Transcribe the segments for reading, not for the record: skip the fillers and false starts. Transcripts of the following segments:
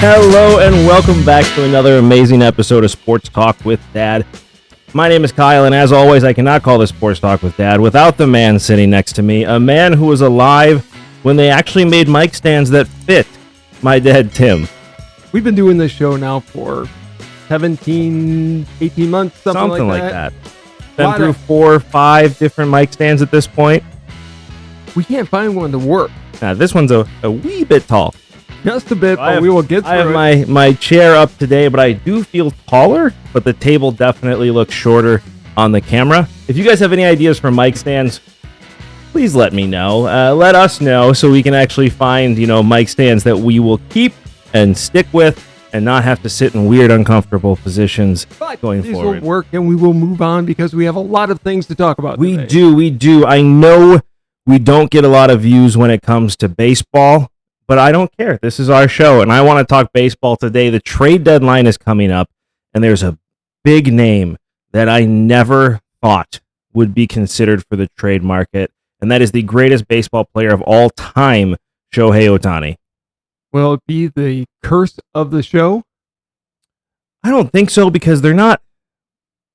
Hello and welcome back to another amazing episode of Sports Talk with Dad. My name is Kyle, and as always, I cannot call this Sports Talk with Dad without the man sitting next to me, a man who was alive when they actually made mic stands that fit my dad, Tim. We've been doing this show now for 17, 18 months, something like that. Been through 4 or 5 different mic stands at this point. We can't find one to work. Now, this one's a wee bit tall. Just a bit, but we will get through it. I have my chair up today, but I do feel taller, but the table definitely looks shorter on the camera. If you guys have any ideas for mic stands, please let me know. Let us know so we can actually find, mic stands that we will keep and stick with and not have to sit in weird, uncomfortable positions going these forward. Will work, and we will move on because we have a lot of things to talk about today. We do. I know we don't get a lot of views when it comes to baseball, but I don't care. This is our show, and I want to talk baseball today. The trade deadline is coming up, and there's a big name that I never thought would be considered for the trade market, and that is the greatest baseball player of all time, Shohei Ohtani. Will it be the curse of the show? I don't think so, because they're not.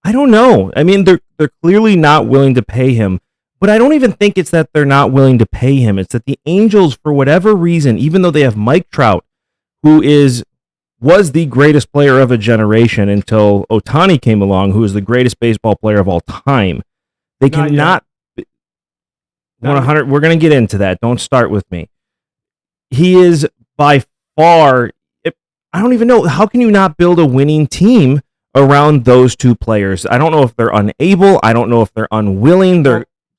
I don't know. I mean, they're clearly not willing to pay him. But I don't even think it's that they're not willing to pay him. It's that the Angels, for whatever reason, even though they have Mike Trout, who was the greatest player of a generation until Ohtani came along, who is the greatest baseball player of all time, they cannot. 100. We're going to get into that. Don't start with me. He is by far. I don't even know. How can you not build a winning team around those two players? I don't know if they're unable. I don't know if they're unwilling.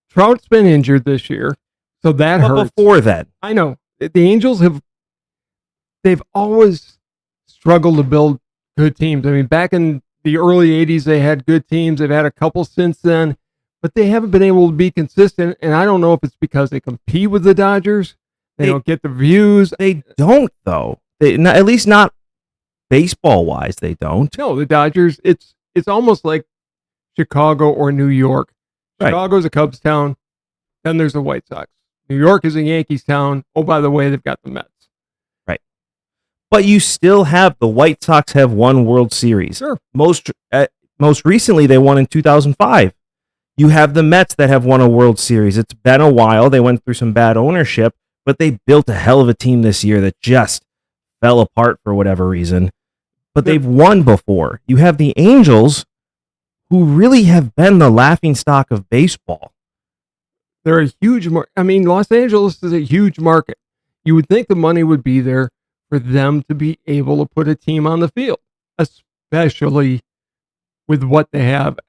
Trout's been injured this year, so that hurts. Before that, I know the Angels they've always struggled to build good teams. I mean, back in the early 80s, they had good teams. They've had a couple since then, but they haven't been able to be consistent. And I don't know if it's because they compete with the Dodgers. They don't get the views. They don't, though. At least not baseball-wise, they don't. No, the Dodgers, it's almost like Chicago or New York. Right. Chicago's a Cubs town. Then there's the White Sox. New York is a Yankees town. Oh, by the way, they've got the Mets. Right. But you still have the White Sox have won World Series. Sure. Most recently, they won in 2005. You have the Mets that have won a World Series. It's been a while. They went through some bad ownership, but they built a hell of a team this year that just fell apart for whatever reason. But they've won before. You have the Angels, who really have been the laughingstock of baseball. They're a huge market. I mean, Los Angeles is a huge market. You would think the money would be there for them to be able to put a team on the field, especially with what they have.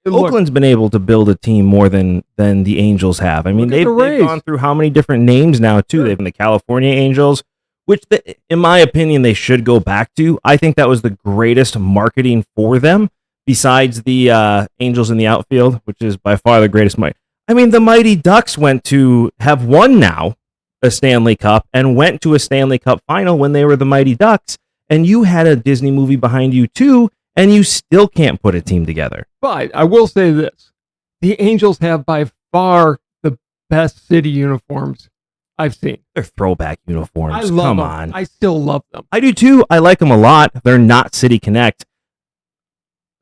Oakland's been able to build a team more than the Angels have. I mean, they've gone through how many different names now, too. Sure. They've been the California Angels, which, in my opinion, they should go back to. I think that was the greatest marketing for them. Besides the Angels in the outfield, which is by far the greatest. I mean, the Mighty Ducks have won now a Stanley Cup and went to a Stanley Cup final when they were the Mighty Ducks. And you had a Disney movie behind you too, and you still can't put a team together. But I will say this. The Angels have by far the best city uniforms I've seen. They're throwback uniforms. I love Come them. on. I still love them. I do too. I like them a lot. They're not City Connect.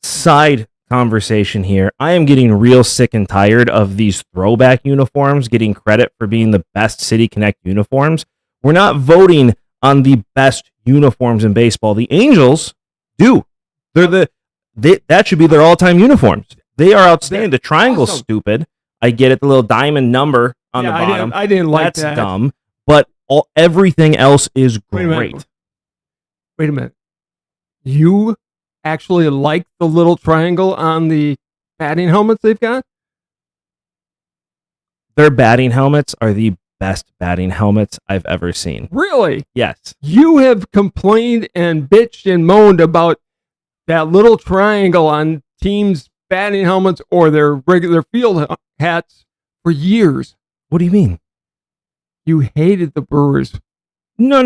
Side conversation here. I am getting real sick and tired of these throwback uniforms getting credit for being the best City Connect uniforms. We're not voting on the best uniforms in baseball. The Angels do. That should be their all-time uniforms. They are outstanding. The triangle's stupid. I get it. The little diamond number on the bottom. I didn't like that. That's dumb. But everything else is great. Wait a minute. You actually like the little triangle on the batting helmets they've got? Their batting helmets are the best batting helmets I've ever seen. Really? Yes. You have complained and bitched and moaned about that little triangle on teams' batting helmets or their regular field hats for years. What do you mean? You hated the Brewers. No.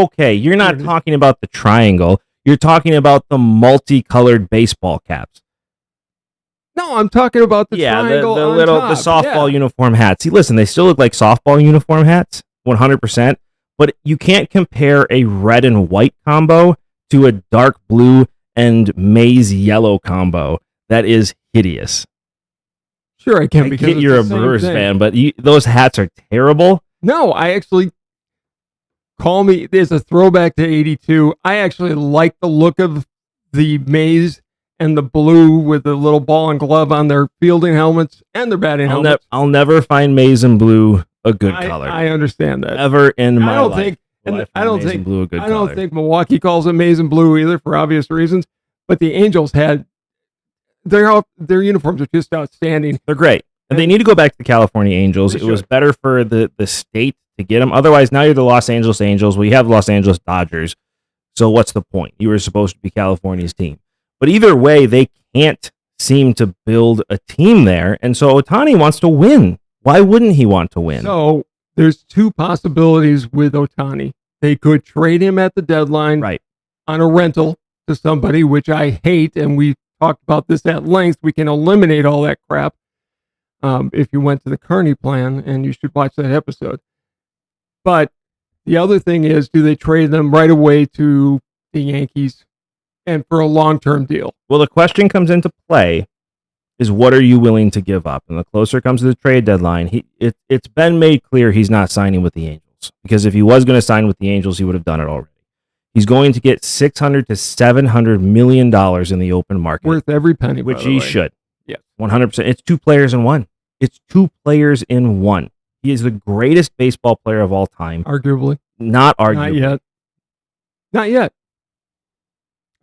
Okay, you're not talking about the triangle. You're talking about the multicolored baseball caps. No, I'm talking about the triangle the on little top. the softball uniform hats. See, listen, they still look like softball uniform hats, 100%. but you can't compare a red and white combo to a dark blue and maize yellow combo. That is hideous. Sure, I can, I because get you're a Brewers fan, but those hats are terrible. No, I actually call me. There's a throwback to '82. I actually like the look of the maize and the blue with the little ball and glove on their fielding helmets and their batting helmets. I'll never find maize and blue a good color. I understand that. Ever in my life. I don't think Milwaukee calls it maize and blue either, for obvious reasons. But the Angels had their uniforms are just outstanding. They're great. And they need to go back to the California Angels. It was better for the state to get them. Otherwise, now you're the Los Angeles Angels. We have Los Angeles Dodgers. So what's the point? You were supposed to be California's team. But either way, they can't seem to build a team there. And so Ohtani wants to win. Why wouldn't he want to win? So there's two possibilities with Ohtani. They could trade him at the deadline on a rental to somebody, which I hate. And we talked about this at length. We can eliminate all that crap if you went to the Kearney plan, and you should watch that episode. But the other thing is, do they trade them right away to the Yankees and for a long-term deal? Well, the question comes into play is, what are you willing to give up? And the closer it comes to the trade deadline, it's been made clear he's not signing with the Angels, because if he was going to sign with the Angels, he would have done it already. He's going to get $600 to $700 million in the open market. Worth every penny, which he should. Yeah. 100%. It's two players in one. He is the greatest baseball player of all time. Arguably. Not arguably. Not yet.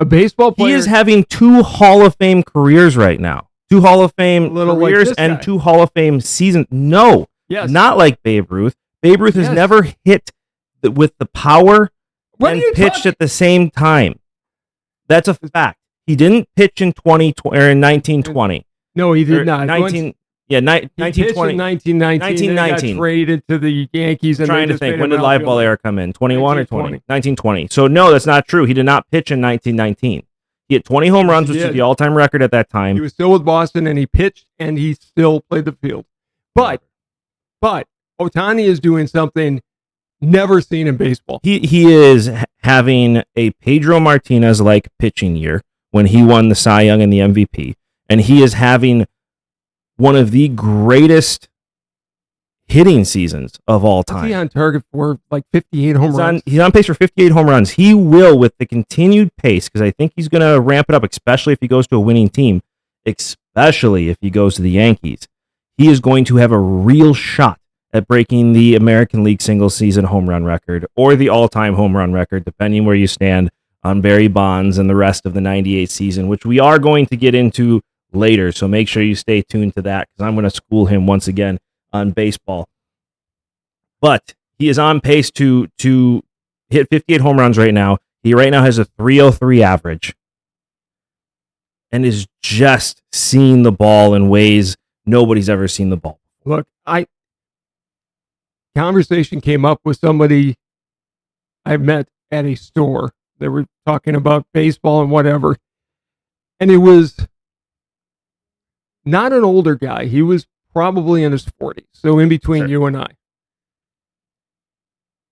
A baseball player. He is having 2 Hall of Fame careers right now. 2 Hall of Fame careers and 2 Hall of Fame seasons. No. Yes. Not like Babe Ruth. Babe Ruth has never hit with the power and pitched at the same time. That's a fact. He didn't pitch in 1920. No, he did not. 1920. In 1919, got traded to the Yankees. And trying to think, when did live ball era come in? 21 or 20? 1920. So no, that's not true. He did not pitch in 1919. He had 20 home runs, which is the all-time record at that time. He was still with Boston, and he pitched, and he still played the field. But Ohtani is doing something never seen in baseball. He is having a Pedro Martinez-like pitching year when he won the Cy Young and the MVP, and he is having one of the greatest hitting seasons of all time. Is he on target for like 58 home runs? He's on pace for 58 home runs. He will, with the continued pace, because I think he's going to ramp it up, especially if he goes to a winning team, especially if he goes to the Yankees. He is going to have a real shot at breaking the American League single-season home run record or the all-time home run record, depending where you stand on Barry Bonds and the rest of the 98 season, which we are going to get into later, so make sure you stay tuned to that, because I'm going to school him once again on baseball. But he is on pace to hit 58 home runs right now. He right now has a 303 average and is just seeing the ball in ways nobody's ever seen the ball. Look, conversation came up with somebody I met at a store. They were talking about baseball and whatever, and it was not an older guy. He was probably in his 40s, so in between you and I.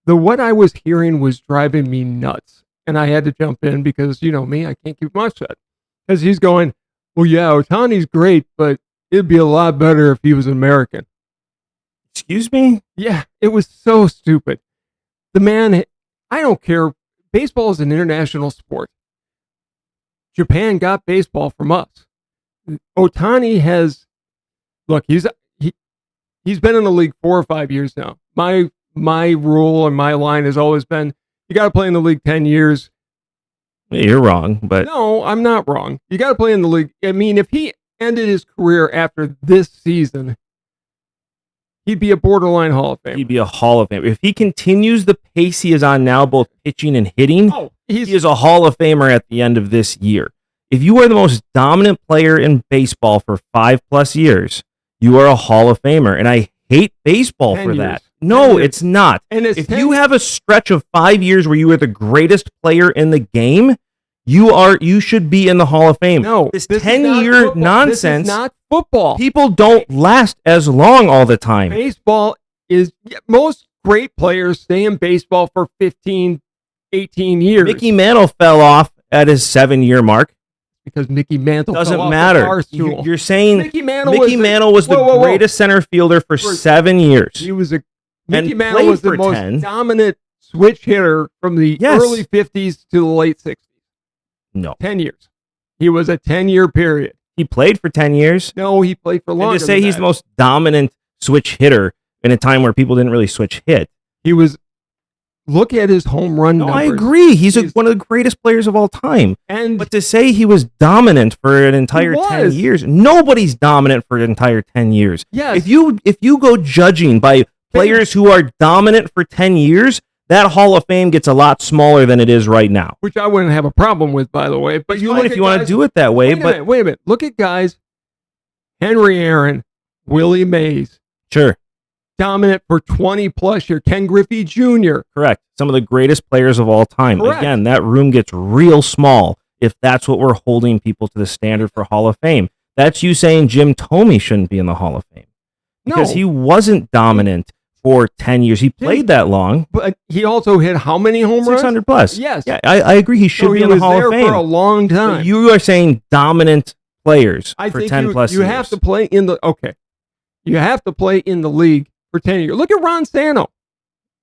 What I was hearing was driving me nuts, and I had to jump in because, you know me, I can't keep my shut. Because he's going, well, yeah, Ohtani's great, but it'd be a lot better if he was American. Excuse me? Yeah, it was so stupid. The man, I don't care. Baseball is an international sport. Japan got baseball from us. Ohtani has, look, he's been in the league 4 or 5 years now. My rule and my line has always been, you got to play in the league 10 years. You're wrong, but no, I'm not wrong. You got to play in the league. I mean, if he ended his career after this season, he'd be a borderline Hall of Famer. He'd be a Hall of Famer. If he continues the pace he is on now, both pitching and hitting, he is a Hall of Famer at the end of this year. If you are the most dominant player in baseball for 5+ years, you are a Hall of Famer. And I hate baseball for that. No, it's not. And if you have a stretch of 5 years where you are the greatest player in the game, you should be in the Hall of Fame. No, this 10-year nonsense. This is not football. People don't last as long all the time. Baseball is, most great players stay in baseball for 15, 18 years. Mickey Mantle fell off at his 7-year mark. Because Mickey Mantle doesn't matter. You're saying Mickey Mantle was the greatest center fielder for 7 years. Mickey Mantle was the most dominant switch hitter from the early 50s to the late 60s. No. 10 years. He was a 10-year period. He played for 10 years? No, he played for longer. And to say he's the most dominant switch hitter in a time where people didn't really switch hit. He was. Look at his home run numbers. I agree. He's one of the greatest players of all time. But to say he was dominant for an entire 10 years, nobody's dominant for an entire 10 years. Yes. If you go judging by players who are dominant for 10 years, that Hall of Fame gets a lot smaller than it is right now. Which I wouldn't have a problem with, by the way. But you look if you want to do it that way. Wait a minute. Look at guys. Henry Aaron, Willie Mays. Sure. Dominant for 20 plus years. Ken Griffey Jr. Correct. Some of the greatest players of all time. Correct. Again, that room gets real small if that's what we're holding people to the standard for Hall of Fame. That's you saying Jim Thome shouldn't be in the Hall of Fame. Because he wasn't dominant for 10 years. He played that long. But he also hit how many home runs? 600 plus. Yes. Yeah, I agree. He should be in the Hall of Fame. He was there for a long time. But you are saying dominant players for 10 plus years. You have to play in the... Okay. You have to play in the league for 10 years. Look at Ron Santo.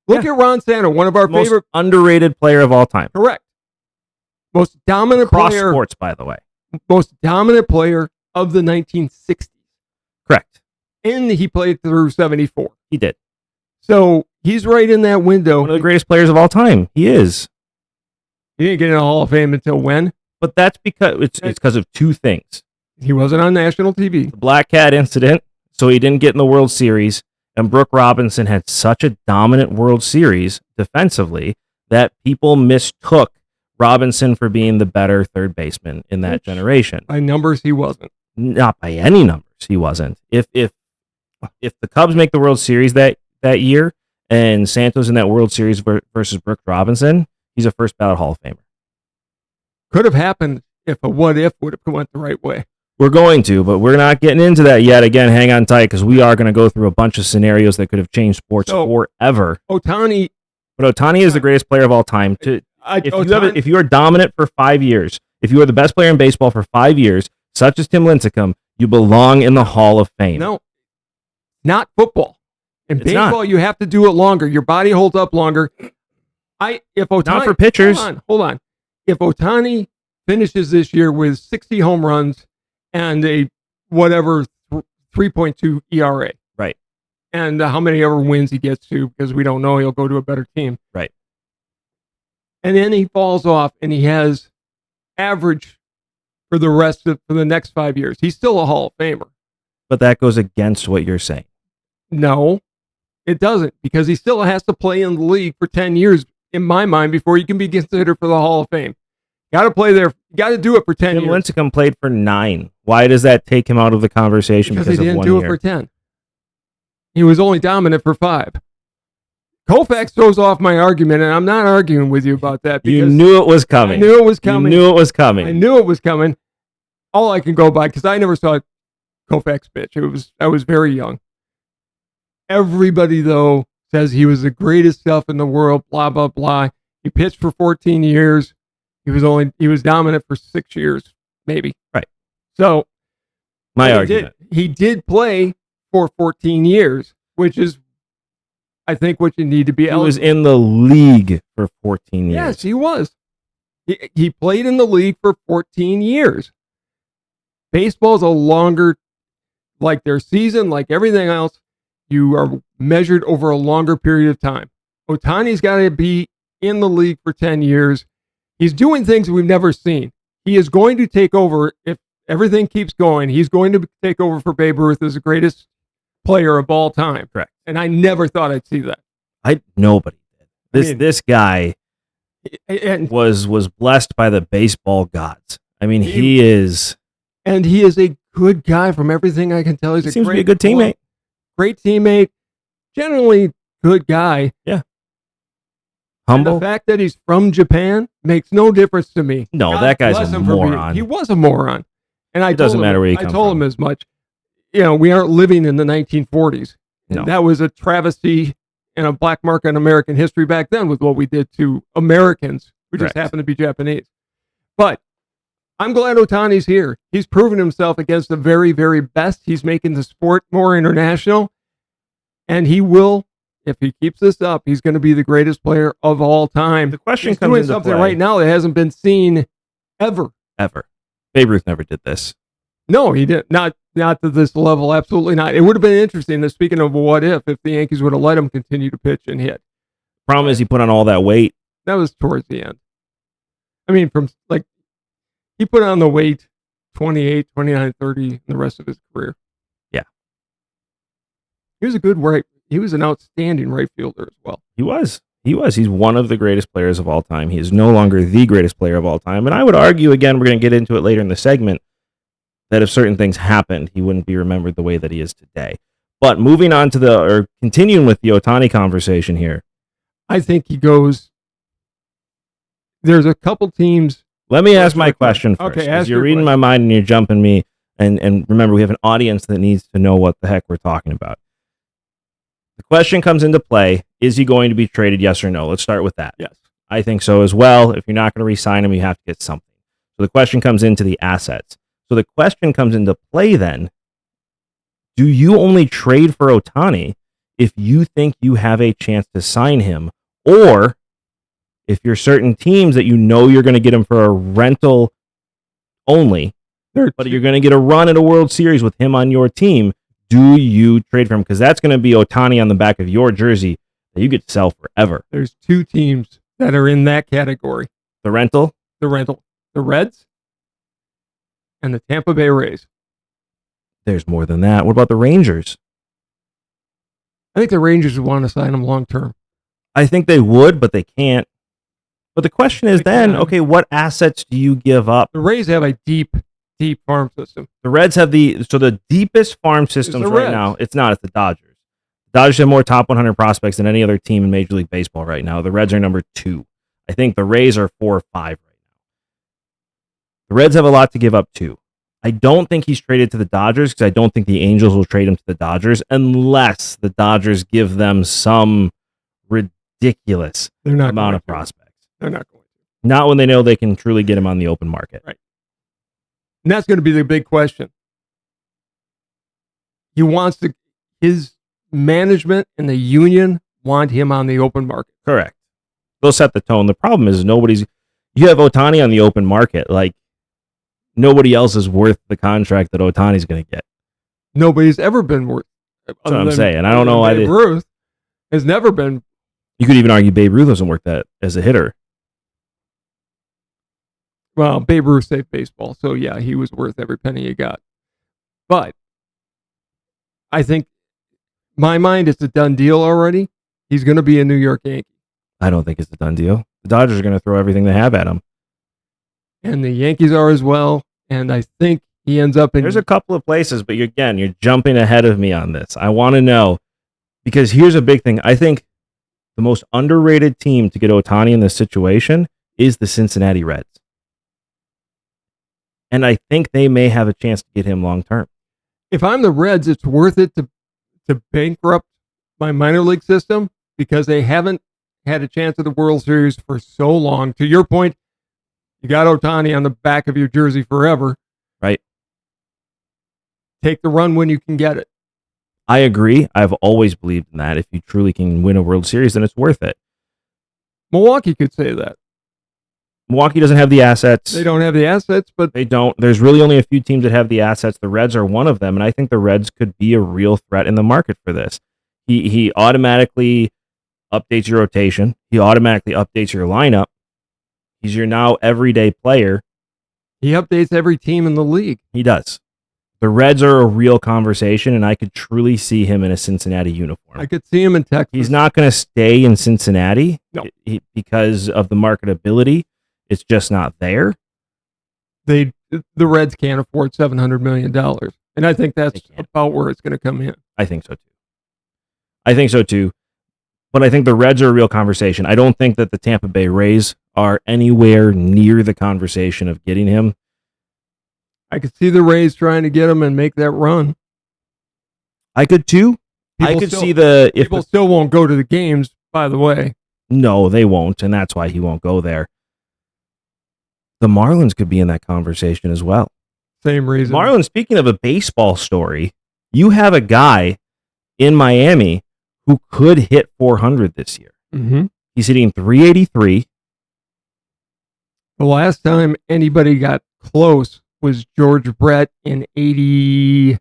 Look at Ron Santo, one of our favorite... underrated player of all time. Correct. Most dominant player... Cross sports, by the way. Most dominant player of the 1960s. Correct. And he played through 74. He did. So he's right in that window. One of the greatest players of all time. He is. He didn't get in the Hall of Fame until when? But that's because it's because of two things. He wasn't on national TV. The Black Cat incident, so he didn't get in the World Series. And Brooke Robinson had such a dominant World Series defensively that people mistook Robinson for being the better third baseman in that generation. By numbers, he wasn't. Not by any numbers, he wasn't. If the Cubs make the World Series that year and Santos in that World Series versus Brooke Robinson, he's a first ballot Hall of Famer. Could have happened if a what if would have went the right way. We're going to, but we're not getting into that yet. Again, hang on tight because we are going to go through a bunch of scenarios that could have changed sports forever. Ohtani is the greatest player of all time. If you are dominant for 5 years, if you are the best player in baseball for 5 years, such as Tim Lincecum, you belong in the Hall of Fame. No, not football. In baseball, you have to do it longer. Your body holds up longer. Not for pitchers. Hold on. If Ohtani finishes this year with 60 home runs and a 3.2 ERA. Right. And how many ever wins he gets to, because we don't know, he'll go to a better team. Right. And then he falls off and he has average for the next 5 years. He's still a Hall of Famer. But that goes against what you're saying. No, it doesn't, because he still has to play in the league for 10 years, in my mind, before he can be considered for the Hall of Fame. Got to play there. Got to do it for 10 years. Tim Lincecum played for 9. Why does that take him out of the conversation? Because he didn't do it for 10. He was only dominant for 5. Koufax throws off my argument, and I'm not arguing with you about that. You knew it was coming. I knew it was coming. You knew it was coming. I knew it was coming. All I can go by, because I never saw Koufax pitch. I was very young. Everybody, though, says he was the greatest stuff in the world, blah, blah, blah. He pitched for 14 years. He was dominant for 6 years, maybe. Right. So my argument. He did play for 14 years, which is, I think, what you need to be eligible. He was in the league for 14 years. Yes, he was. He played in the league for 14 years. Baseball is a longer, like their season, like everything else, you are measured over a longer period of time. Ohtani's got to be in the league for 10 years. He's doing things we've never seen. He is going to take over, if everything keeps going, he's going to take over for Babe Ruth as the greatest player of all time. Correct. And I never thought I'd see that. Nobody did. This guy was blessed by the baseball gods. I mean, he is. And he is a good guy from everything I can tell. He seems to be a good teammate. Great teammate. Generally good guy. Yeah. Humble. And the fact that he's from Japan makes no difference to me. No, that guy's a moron. He was a moron. And it doesn't matter where he comes from. I told him as much. We aren't living in the 1940s. And that was a travesty and a black mark on American history back then with what we did to Americans who just happen to be Japanese. But I'm glad Ohtani's here. He's proven himself against the very, very best. He's making the sport more international. And he will, if he keeps this up, he's going to be the greatest player of all time. The question he's comes doing into something play. right now that hasn't been seen ever. Ever. Babe Ruth never did this. No, he didn't. Not to this level. Absolutely not. It would have been interesting, speaking of what if the Yankees would have let him continue to pitch and hit. Problem is he put on all that weight. That was towards the end. I mean, he put on the weight 28, 29, 30 in the rest of his career. Yeah. He was he was an outstanding right fielder as well. He was. He's one of the greatest players of all time. He is no longer the greatest player of all time. And I would argue, again, we're going to get into it later in the segment, that if certain things happened, he wouldn't be remembered the way that he is today. But moving on to continuing with the Ohtani conversation here. I think he goes, there's a couple teams. Let me ask my question first. Okay, ask you're reading my mind and you're jumping me. And remember, we have an audience that needs to know what the heck we're talking about. The question comes into play, is he going to be traded, yes or no? Let's start with that. Yes. I think so as well. If you're not going to re-sign him, you have to get something. So the question comes into the assets. So the question comes into play then, do you only trade for Ohtani if you think you have a chance to sign him? Or if you're certain teams that you know you're going to get him for a rental only, but you're going to get a run at a World Series with him on your team, do you trade for him? Because that's going to be Ohtani on the back of your jersey that you get to sell forever. There's two teams that are in that category. The rental? The Reds and the Tampa Bay Rays. There's more than that. What about the Rangers? I think the Rangers would want to sign him long term. I think they would, but they can't. But the question is okay, what assets do you give up? The Rays have a deep farm system. The Reds have the deepest farm systems right now. It's the Dodgers. The Dodgers have more top 100 prospects than any other team in Major League Baseball right now. The Reds are number 2. I think the Rays are 4 or 5 right now. The Reds have a lot to give up too. I don't think he's traded to the Dodgers because I don't think the Angels will trade him to the Dodgers unless the Dodgers give them some ridiculous amount of prospects. They're not going to. Not when they know they can truly get him on the open market. Right. And that's going to be the big question. His management and the union want him on the open market. Correct. They'll set the tone. The problem is you have Ohtani on the open market. Like, nobody else is worth the contract that Ohtani's going to get. Nobody's ever been worth. That's what I'm saying. I don't know why Babe Ruth has never been. You could even argue Babe Ruth doesn't work that as a hitter. Well, Babe Ruth saved baseball, so yeah, he was worth every penny he got. But I think, my mind, it's a done deal already. He's going to be a New York Yankee. I don't think it's a done deal. The Dodgers are going to throw everything they have at him. And the Yankees are as well. And I think he ends up in... There's a couple of places, but you're jumping ahead of me on this. I want to know, because here's a big thing. I think the most underrated team to get Ohtani in this situation is the Cincinnati Reds. And I think they may have a chance to get him long term. If I'm the Reds, it's worth it to bankrupt my minor league system because they haven't had a chance at the World Series for so long. To your point, you got Ohtani on the back of your jersey forever. Right. Take the run when you can get it. I agree. I've always believed in that. If you truly can win a World Series, then it's worth it. Milwaukee could say that. Milwaukee doesn't have the assets. They don't have the assets, but they don't. There's really only a few teams that have the assets. The Reds are one of them, and I think the Reds could be a real threat in the market for this. He automatically updates your rotation. He automatically updates your lineup. He's your now everyday player. He updates every team in the league. He does. The Reds are a real conversation, and I could truly see him in a Cincinnati uniform. I could see him in Texas. He's not going to stay in Cincinnati because of the marketability. It's just not there. The Reds can't afford $700 million. And I think that's about where it's going to come in. I think so too. But I think the Reds are a real conversation. I don't think that the Tampa Bay Rays are anywhere near the conversation of getting him. I could see the Rays trying to get him and make that run. I could too. People still won't go to the games, by the way. No, they won't, and that's why he won't go there. The Marlins could be in that conversation as well. Same reason. Marlins, speaking of a baseball story, you have a guy in Miami who could hit 400 this year. Mm-hmm. He's hitting 383. The last time anybody got close was George Brett in 82,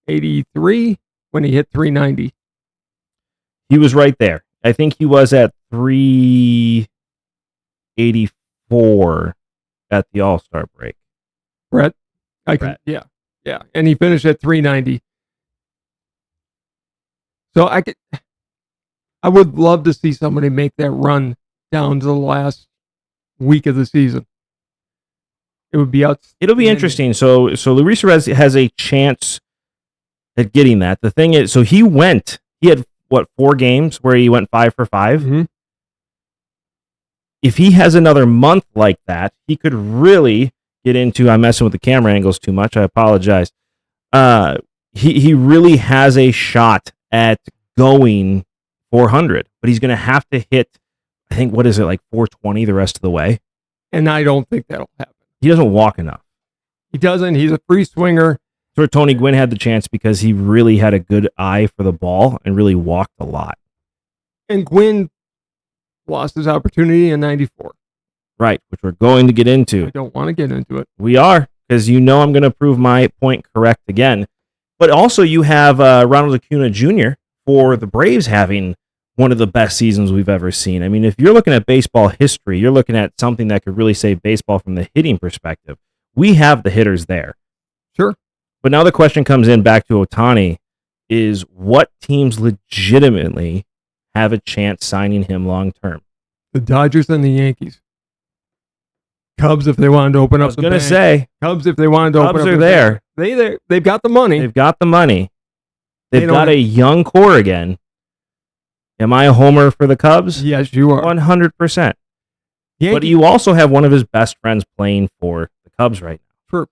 83, when he hit 390. He was right there. I think he was at 384 at the All-Star break. Brett? Yeah. And he finished at 390. So I would love to see somebody make that run down to the last week of the season. It would be outstanding. It'll be interesting. So Luis Perez has a chance at getting that. The thing is, so he had 4 games where he went 5 for 5. Mm-hmm. If he has another month like that, he could really get into, I'm messing with the camera angles too much, I apologize. He really has a shot at going 400, but he's going to have to hit, I think, 420 the rest of the way? And I don't think that'll happen. He doesn't walk enough. He doesn't. He's a free swinger. So Tony Gwynn had the chance because he really had a good eye for the ball and really walked a lot. And Gwynn lost his opportunity in 94. Right, which we're going to get into. I don't want to get into it. We are, because I'm going to prove my point correct again. But also you have Ronald Acuna Jr. for the Braves having one of the best seasons we've ever seen. I mean, if you're looking at baseball history, you're looking at something that could really save baseball from the hitting perspective. We have the hitters there. Sure. But now the question comes in back to Ohtani is what teams legitimately have a chance signing him long term? The Dodgers and the Yankees. Cubs, if they wanted to open up the bank. I was going to say. Cubs, if they wanted to open up the bank. Cubs are there. They've got the money. They've got the money. They've got a young core again. Am I a homer for the Cubs? Yes, you are. 100%. But you also have one of his best friends playing for the Cubs right now. Sure.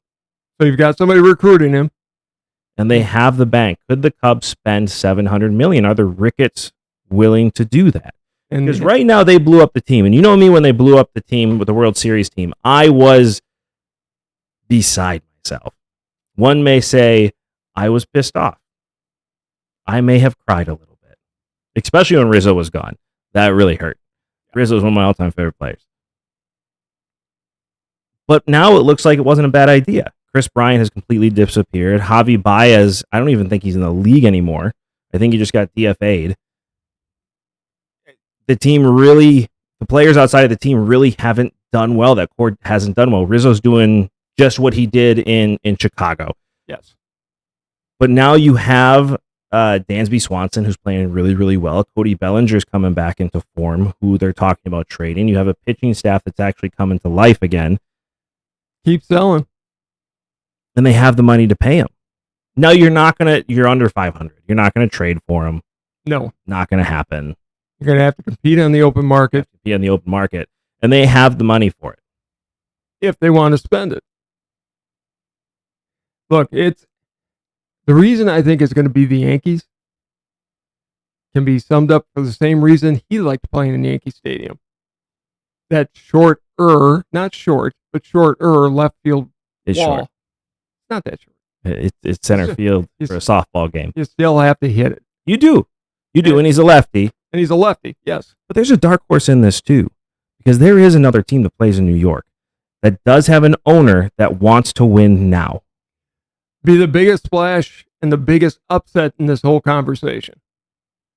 So you've got somebody recruiting him. And they have the bank. Could the Cubs spend $700 million? Are the Ricketts willing to do that? Because right now they blew up the team. And you know me, when they blew up the team with the World Series team, I was beside myself. One may say I was pissed off. I may have cried a little bit, especially when Rizzo was gone. That really hurt. Rizzo is one of my all-time favorite players. But now it looks like it wasn't a bad idea. Chris Bryant has completely disappeared. Javi Baez, I don't even think he's in the league anymore. I think he just got DFA'd. The players outside of the team really haven't done well. That core hasn't done well. Rizzo's doing just what he did in Chicago. Yes. But now you have Dansby Swanson, who's playing really, really well. Cody Bellinger's coming back into form, who they're talking about trading. You have a pitching staff that's actually coming to life again. Keep selling. And they have the money to pay him. Now you're under 500. You're not going to trade for him. No. Not going to happen. You're going to have to compete on the open market. And they have the money for it. If they want to spend it. Look, the reason I think it's going to be the Yankees can be summed up for the same reason he liked playing in Yankee Stadium. That shorter left field it's wall. Short. It's not that short. It's center field for a softball game. You still have to hit it. You do. And he's a lefty. And he's a lefty, yes. But there's a dark horse in this too, because there is another team that plays in New York that does have an owner that wants to win now. Be the biggest splash and the biggest upset in this whole conversation.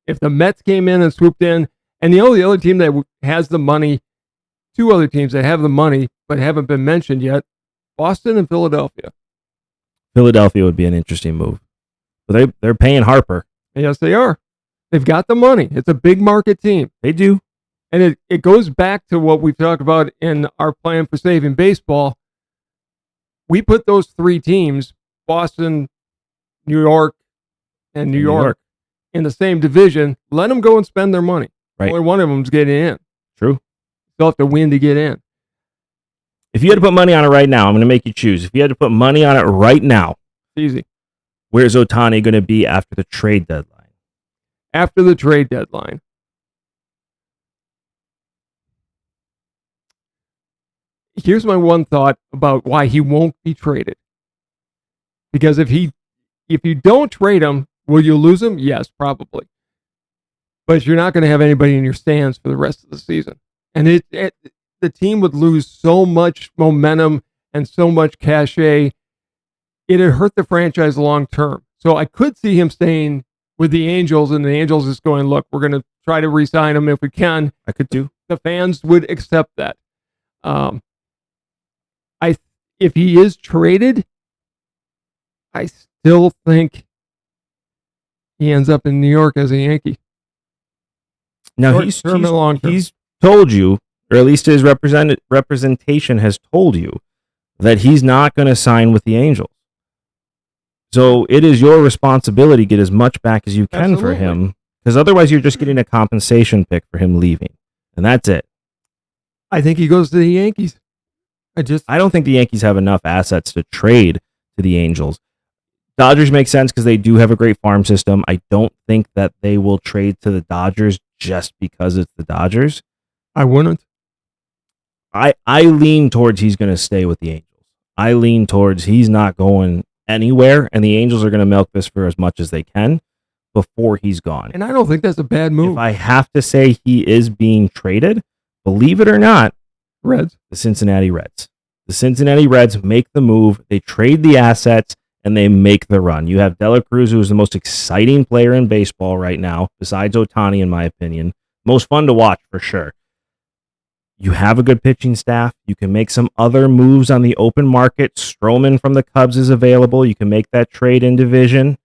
If the Mets came in and swooped in, and the only other team that has the money, 2 other teams that have the money but haven't been mentioned yet, Boston and Philadelphia. Philadelphia would be an interesting move. But they're paying Harper. Yes, they are. They've got the money. It's a big market team. They do. And it goes back to what we talked about in our plan for saving baseball. We put those 3 teams, Boston, New York, and New York, in the same division. Let them go and spend their money. Right. Only one of them's getting in. True. They'll have to win to get in. If you had to put money on it right now, I'm going to make you choose. If you had to put money on it right now, it's easy. Where's Ohtani going to be after the trade deadline? After the trade deadline. Here's my one thought about why he won't be traded. Because if you don't trade him, will you lose him? Yes, probably. But you're not going to have anybody in your stands for the rest of the season. And the team would lose so much momentum and so much cachet. It'd hurt the franchise long term. So I could see him staying with the Angels, and the Angels is going, look, we're going to try to re-sign him if we can. I could too. The fans would accept that. If he is traded, I still think he ends up in New York as a Yankee. Now he's told you, or at least his representation has told you, that he's not going to sign with the Angels. So it is your responsibility to get as much back as you can for him, because otherwise you're just getting a compensation pick for him leaving, and that's it. I think he goes to the Yankees. I don't think the Yankees have enough assets to trade to the Angels. Dodgers make sense because they do have a great farm system. I don't think that they will trade to the Dodgers just because it's the Dodgers. I wouldn't. I lean towards he's going to stay with the Angels. I lean towards he's not going anywhere, and the Angels are going to milk this for as much as they can before he's gone. And I don't think that's a bad move. If I have to say he is being traded, believe it or not, Reds. The Cincinnati Reds. The Cincinnati Reds make the move. They trade the assets, and they make the run. You have De La Cruz, who is the most exciting player in baseball right now, besides Ohtani, in my opinion. Most fun to watch, for sure. You have a good pitching staff. You can make some other moves on the open market. Stroman from the Cubs is available. You can make that trade in division.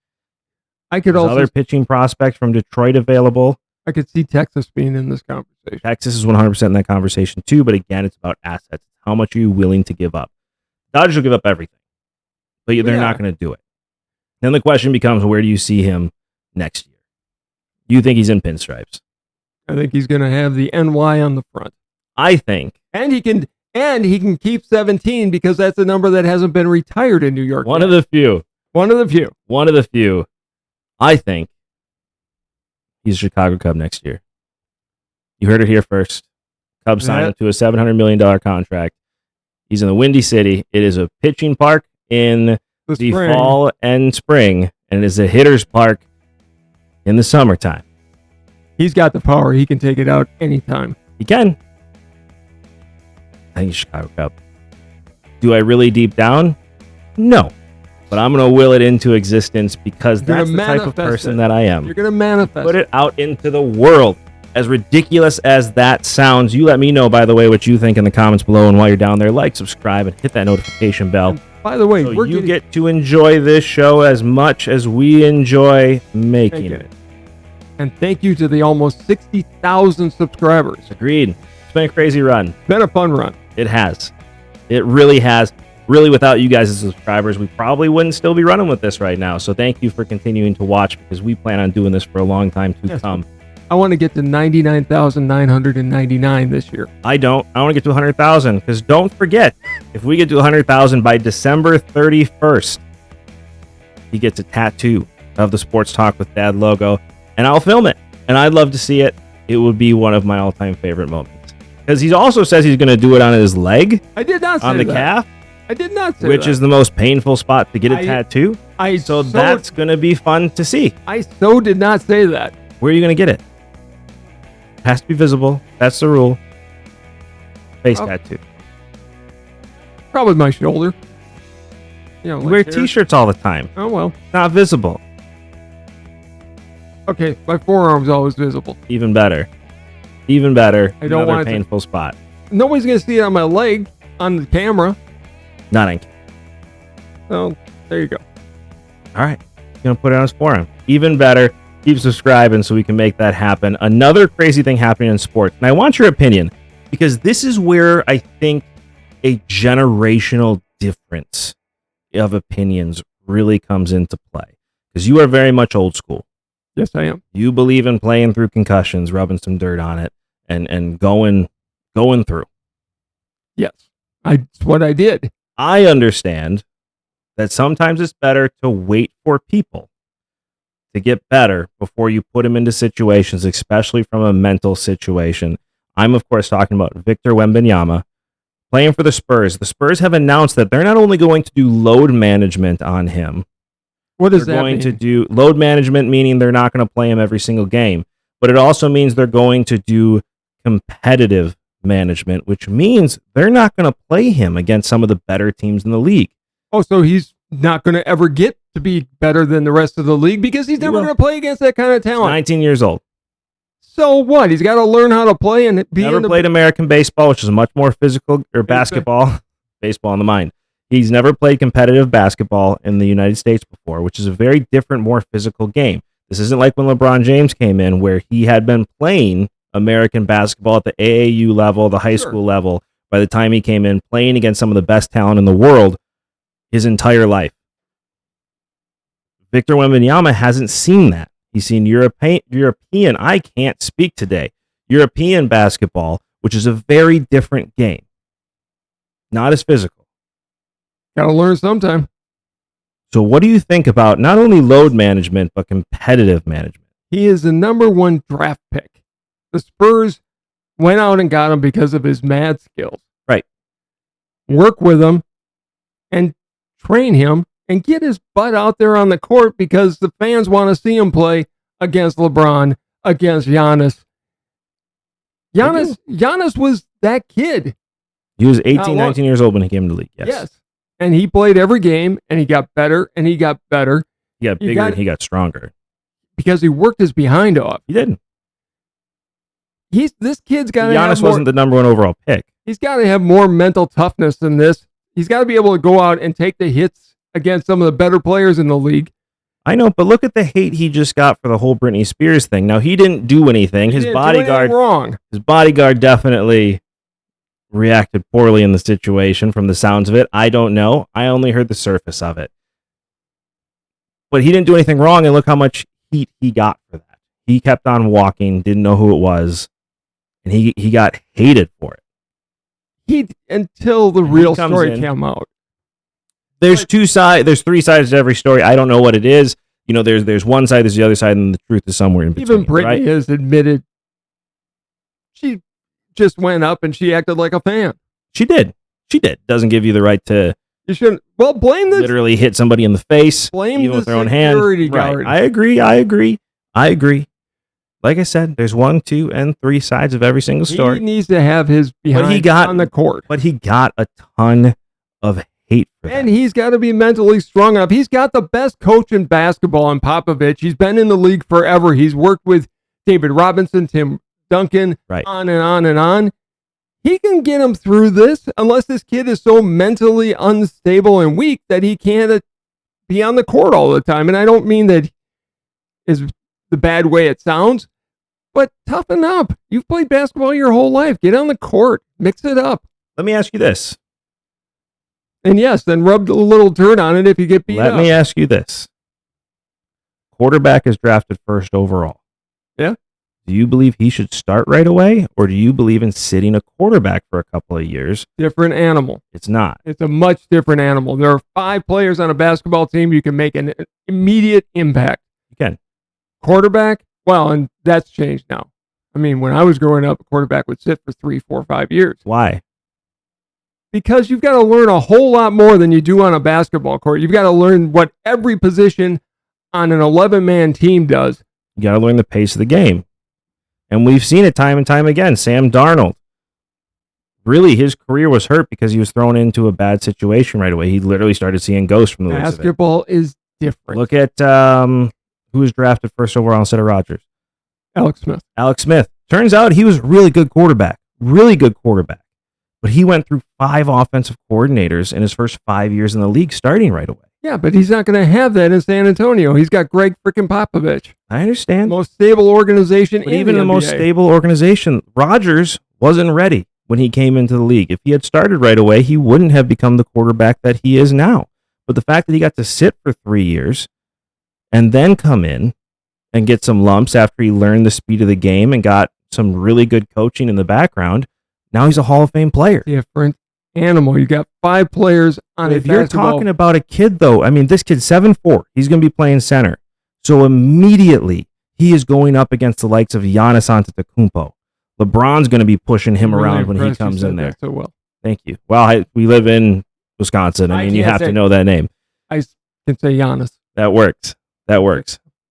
There's other pitching prospects from Detroit available. I could see Texas being in this conversation. Texas is 100% in that conversation too, but again, it's about assets. How much are you willing to give up? Dodgers will give up everything, but they're not going to do it. Then the question becomes, where do you see him next year? You think he's in pinstripes? I think he's going to have the NY on the front. I think. And he can keep 17 because that's a number that hasn't been retired in New York. One of the few. I think he's a Chicago Cub next year. You heard it here first. Cubs signed him to a $700 million contract. He's in the Windy City. It is a pitching park in the fall and spring, and it is a hitter's park in the summertime. He's got the power. He can take it out anytime. He can. I think he's Chicago Cub. Do I really deep down? No. But I'm going to will it into existence because that's the type of person that I am. You're going to manifest. Put it out into the world. As ridiculous as that sounds, you let me know, by the way, what you think in the comments below. And while you're down there, like, subscribe, and hit that notification bell. And by the way, so you get to enjoy this show as much as we enjoy making it. And thank you to the almost 60,000 subscribers. Agreed. It's been a crazy run. It's been a fun run. It has. It really has. Really, without you guys as subscribers, we probably wouldn't still be running with this right now. So thank you for continuing to watch because we plan on doing this for a long time to come. I want to get to 99,999 this year. I want to get to 100,000 because don't forget, if we get to 100,000 by December 31st, he gets a tattoo of the Sports Talk with Dad logo, and I'll film it. And I'd love to see it. It would be one of my all-time favorite moments. Because he also says he's going to do it on his leg. I did not say on the that. calf. I did not say which that. is the most painful spot to get a tattoo. So that's going to be fun to see. I so did not say that. Where are you going to get it? It has to be visible. That's the rule. Face tattoo. Probably my shoulder. You wear t-shirts all the time. Oh, well. Not visible. Okay, my forearm's always visible. Even better. Even better. I don't want painful spot. Nobody's going to see it on my leg on the camera. Not ink. Oh, there you go. All right. He's going to put it on his forearm. Even better. Keep subscribing so we can make that happen. Another crazy thing happening in sports. And I want your opinion because this is where I think a generational difference of opinions really comes into play. Because you are very much old school. Yes, I am. You believe in playing through concussions, rubbing some dirt on it, and going through. Yes. That's what I did. I understand that sometimes it's better to wait for people to get better before you put them into situations, especially from a mental situation. I'm, of course, talking about Victor Wembanyama playing for the Spurs. The Spurs have announced that they're not only going to do load management on him. What does they're that going mean? to do load management, meaning they're not going to play him every single game. But it also means they're going to do competitive management, which means they're not going to play him against some of the better teams in the league. Oh, so he's not going to ever get to be better than the rest of the league because he's never going to play against that kind of talent. He's 19 years old. So what? He's got to learn how to play and be. Never played American baseball, which is much more physical, or basketball. Baseball in the mind. He's never played competitive basketball in the United States before, which is a very different, more physical game. This isn't like when LeBron James came in, where he had been playing American basketball at the AAU level, the high school level, by the time he came in, playing against some of the best talent in the world his entire life. Victor Wembanyama hasn't seen that. He's seen European, I can't speak today, European basketball, which is a very different game. Not as physical. Got to learn sometime. So what do you think about not only load management, but competitive management? He is the number 1 draft pick. The Spurs went out and got him because of his mad skills. Right. Work with him and train him and get his butt out there on the court because the fans want to see him play against LeBron, against Giannis. Giannis was that kid. He was 18, 19 years old when he came to the league. Yes. And he played every game, and he got better, and he got better. He got bigger, and he got stronger. Because he worked his behind off. He didn't. This kid's got to Giannis wasn't the number 1 overall pick. He's got to have more mental toughness than this. He's got to be able to go out and take the hits against some of the better players in the league. I know, but look at the hate he just got for the whole Britney Spears thing. Now, he didn't do anything. His bodyguard definitely reacted poorly in the situation from the sounds of it. I don't know. I only heard the surface of it. But he didn't do anything wrong, and look how much heat he got for that. He kept on walking, didn't know who it was, and he got hated for it. Until the real story came out. There's 3 sides to every story. I don't know what it is. You know, there's one side, there's the other side, and the truth is somewhere in between. Even Britney has admitted she just went up and she acted like a fan. She did. Doesn't give you the right to. You shouldn't. Well, blame the literally hit somebody in the face. Blame even the with their own hand. Guard. I agree. Like I said, there's 1, 2, and 3 sides of every single story. He needs to have his behind on the court. But he got a ton of hate for that. And he's got to be mentally strong enough. He's got the best coach in basketball in Popovich. He's been in the league forever. He's worked with David Robinson, Tim Duncan, on and on and on. He can get him through this unless this kid is so mentally unstable and weak that he can't be on the court all the time. And I don't mean that is the bad way it sounds, but toughen up. You've played basketball your whole life. Get on the court. Mix it up. Let me ask you this. And yes, then rub a little dirt on it if you get beat up. Let me ask you this. Quarterback is drafted first overall. Yeah. Do you believe he should start right away, or do you believe in sitting a quarterback for a couple of years? Different animal. It's not. It's a much different animal. There are 5 players on a basketball team. You can make an immediate impact. You can. Quarterback, well, and that's changed now. I mean, when I was growing up, a quarterback would sit for 3, 4, 5 years. Why? Because you've got to learn a whole lot more than you do on a basketball court. You've got to learn what every position on an 11-man team does. You got to learn the pace of the game. And we've seen it time and time again. Sam Darnold, really, his career was hurt because he was thrown into a bad situation right away. He literally started seeing ghosts from the looks of it. Basketball is different. Look at who was drafted first overall instead of Rodgers. Alex Smith. Turns out he was a really good quarterback. But he went through 5 offensive coordinators in his first 5 years in the league, starting right away. Yeah, but he's not going to have that in San Antonio. He's got Greg freaking Popovich. I understand. Most stable organization in even the most stable organization. Rodgers wasn't ready when he came into the league. If he had started right away, he wouldn't have become the quarterback that he is now. But the fact that he got to sit for 3 years and then come in and get some lumps after he learned the speed of the game and got some really good coaching in the background, now he's a Hall of Fame player. Different animal. You got 5 players on a If you're talking about a kid, though, I mean, this kid's 7'4". He's going to be playing center. So immediately, he is going up against the likes of Giannis Antetokounmpo. LeBron's going to be pushing him around when he comes in there. So well. Thank you. Well, we live in Wisconsin. I mean, you have to know that name. I can say Giannis. That works.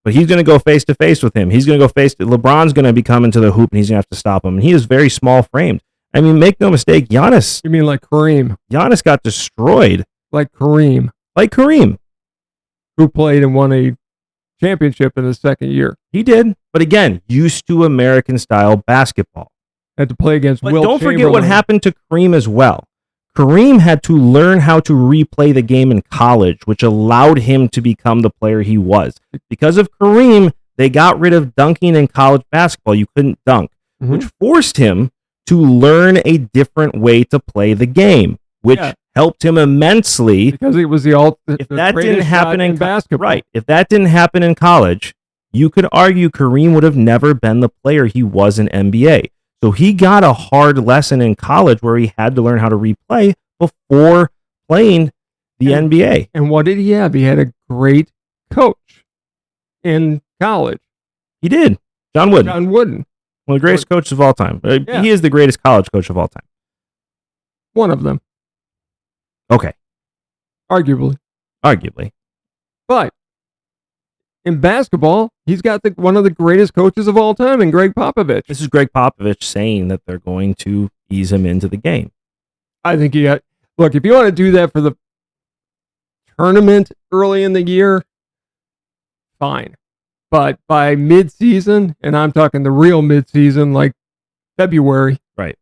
But he's going to go face-to-face with him. He's going to go LeBron's going to be coming to the hoop, and he's going to have to stop him. And he is very small-framed. I mean, make no mistake, Giannis. You mean like Kareem? Giannis got destroyed. Like Kareem. Who played and won a championship in his second year. He did. But again, used to American-style basketball. Had to play against But Wilt don't Chamberlain. forget what happened to Kareem as well. Kareem had to learn how to replay the game in college, which allowed him to become the player he was. Because of Kareem, they got rid of dunking in college basketball. You couldn't dunk, which forced him to learn a different way to play the game, which helped him immensely. Because it was the if that didn't happen in basketball. Right. If that didn't happen in college, you could argue Kareem would have never been the player he was in NBA. So he got a hard lesson in college where he had to learn how to replay before playing the NBA. And what did he have? He had a great coach in college. He did. John Wooden. One of the greatest coaches of all time. He is the greatest college coach of all time. One of them. Okay. Arguably. But in basketball, he's got one of the greatest coaches of all time in Greg Popovich. This is Greg Popovich saying that they're going to ease him into the game. I think look, if you want to do that for the tournament early in the year, fine. But by mid-season, and I'm talking the real mid-season, like February, right?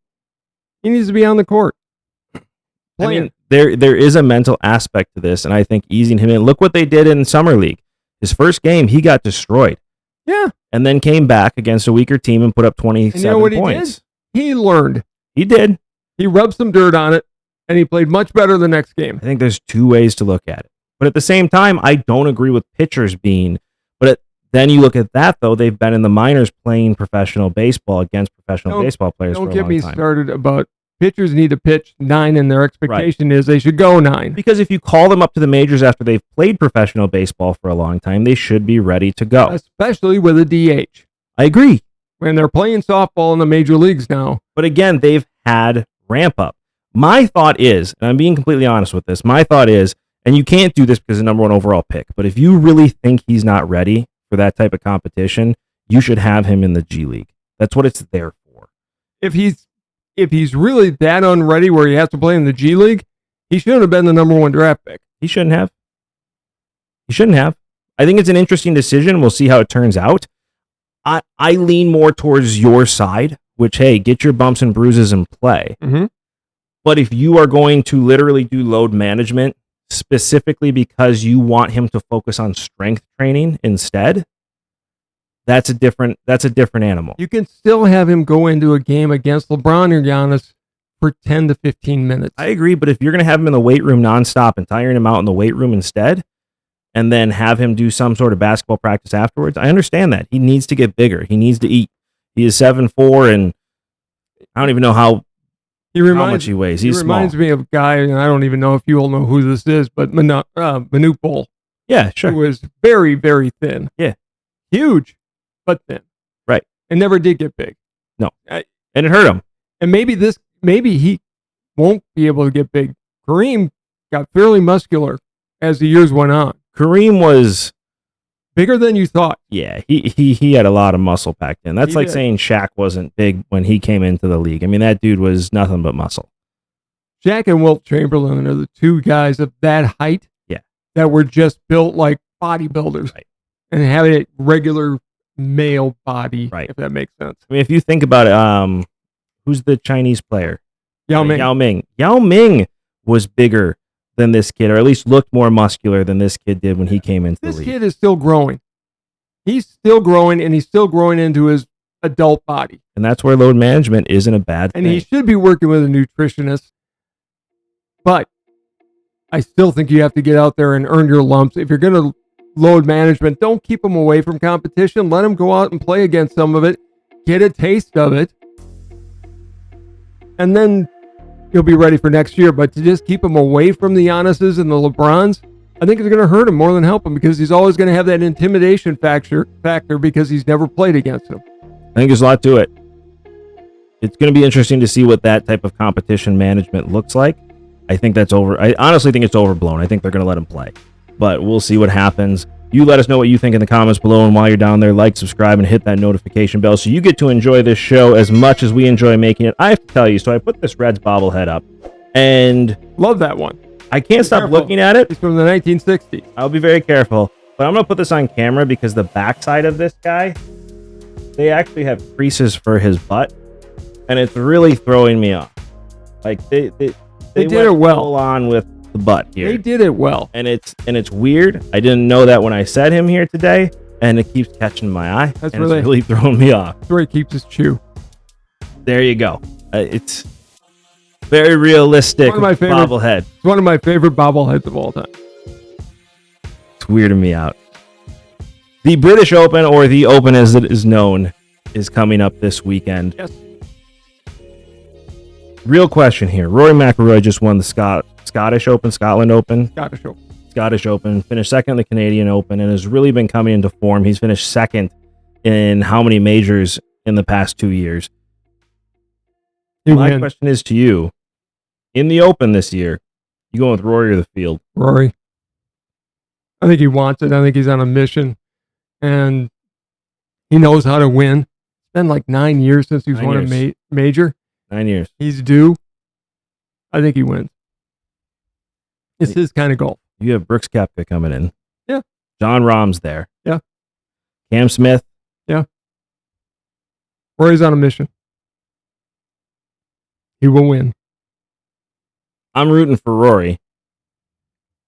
He needs to be on the court. I mean, there is a mental aspect to this, and I think easing him in. Look what they did in Summer League. His first game, he got destroyed. Yeah. And then came back against a weaker team and put up 27 and you know what points. He learned. He did. He rubbed some dirt on it, and he played much better the next game. I think there's 2 ways to look at it. But at the same time, I don't agree with pitchers being. But then you look at that, though. They've been in the minors playing professional baseball against professional baseball players for a long time. Don't get me started about pitchers need to pitch 9, and their expectation is they should go 9. Because if you call them up to the majors after they've played professional baseball for a long time, they should be ready to go. Especially with a DH. I agree. When they're playing softball in the major leagues now. But again, they've had ramp up. My thought is, and I'm being completely honest with this, my thought is, and you can't do this because of the number 1 overall pick, but if you really think he's not ready for that type of competition, you should have him in the G League. That's what it's there for. If he's really that unready where he has to play in the G League, he shouldn't have been the number 1 draft pick. He shouldn't have. I think it's an interesting decision. We'll see how it turns out. I lean more towards your side, which, hey, get your bumps and bruises and play. Mm-hmm. But if you are going to literally do load management specifically because you want him to focus on strength training instead, that's a different animal. You can still have him go into a game against LeBron or Giannis for 10 to 15 minutes. I agree, but if you're going to have him in the weight room nonstop and tiring him out in the weight room instead, and then have him do some sort of basketball practice afterwards, I understand that. He needs to get bigger. He needs to eat. He is 7'4", and I don't even know how much he weighs. He reminds me of a guy, and I don't even know if you all know who this is, but Manute Bol. Yeah, sure. He was very, very thin. Yeah. Huge, but thin. Right. And never did get big. No. And it hurt him. And maybe he won't be able to get big. Kareem got fairly muscular as the years went on. Kareem was bigger than you thought. Yeah, he had a lot of muscle packed in. That's like saying Shaq wasn't big when he came into the league. I mean, that dude was nothing but muscle. Shaq and Wilt Chamberlain are the 2 guys of that height that were just built like bodybuilders. Right. And having a regular male body, right, if that makes sense. I mean, if you think about it, who's the Chinese player? Yao Ming. Yao Ming was bigger than this kid, or at least looked more muscular than this kid did when he came into the league. This kid is still growing. He's still growing, and he's still growing into his adult body. And that's where load management isn't a bad thing. And he should be working with a nutritionist. But I still think you have to get out there and earn your lumps. If you're going to load management, don't keep him away from competition. Let him go out and play against some of it. Get a taste of it. And then he'll be ready for next year. But to just keep him away from the Giannis's and the LeBrons, I think it's going to hurt him more than help him, because he's always going to have that intimidation factor because he's never played against him. I think there's a lot to it. It's going to be interesting to see what that type of competition management looks like. I think that's over. I honestly think it's overblown. I think they're going to let him play, but we'll see what happens. You let us know what you think in the comments below, and while you're down there, like, subscribe, and hit that notification bell so you get to enjoy this show as much as we enjoy making it. I have to tell you, so I put this Reds bobblehead up, and love that one. I can't stop looking at it. It's from the 1960s. I'll be very careful, but I'm going to put this on camera because the backside of this guy, they actually have creases for his butt, and it's really throwing me off. Like they did it well. Full on with the butt here. They did it well, and it's weird. I didn't know that when I set him here today, and it keeps catching my eye. It's really throwing me off. That's where he keeps his chew. There you go. It's very realistic bobblehead. It's one of my favorite bobbleheads of all time. It's weirding me out. The British Open, or the Open as it is known, is coming up this weekend. Yes. Real question here. Rory McIlroy just won the Scottish Open, Scotland Open. Scottish Open. Finished second in the Canadian Open and has really been coming into form. He's finished second in how many majors in the past 2 years? My question is to you. In the Open this year, you going with Rory or the field? Rory. I think he wants it. I think he's on a mission, and he knows how to win. It's been like 9 years since he's won a major. 9 years. He's due. I think he wins. It's his kind of golf. You have Brooks Koepka coming in. Yeah. John Rahm's there. Yeah. Cam Smith. Yeah. Rory's on a mission. He will win. I'm rooting for Rory.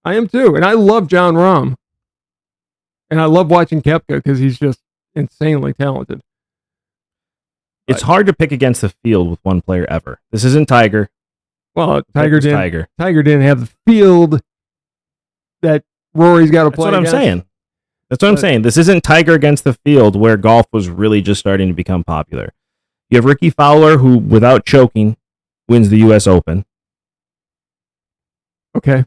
I am too. And I love John Rahm. And I love watching Koepka because he's just insanely talented. It's hard to pick against the field with one player ever. This isn't Tiger. Well, Tiger didn't have the field that Rory's got to play. That's what I'm saying. That's what I'm saying. This isn't Tiger against the field where golf was really just starting to become popular. You have Ricky Fowler, who, without choking, wins the U.S. Open. Okay.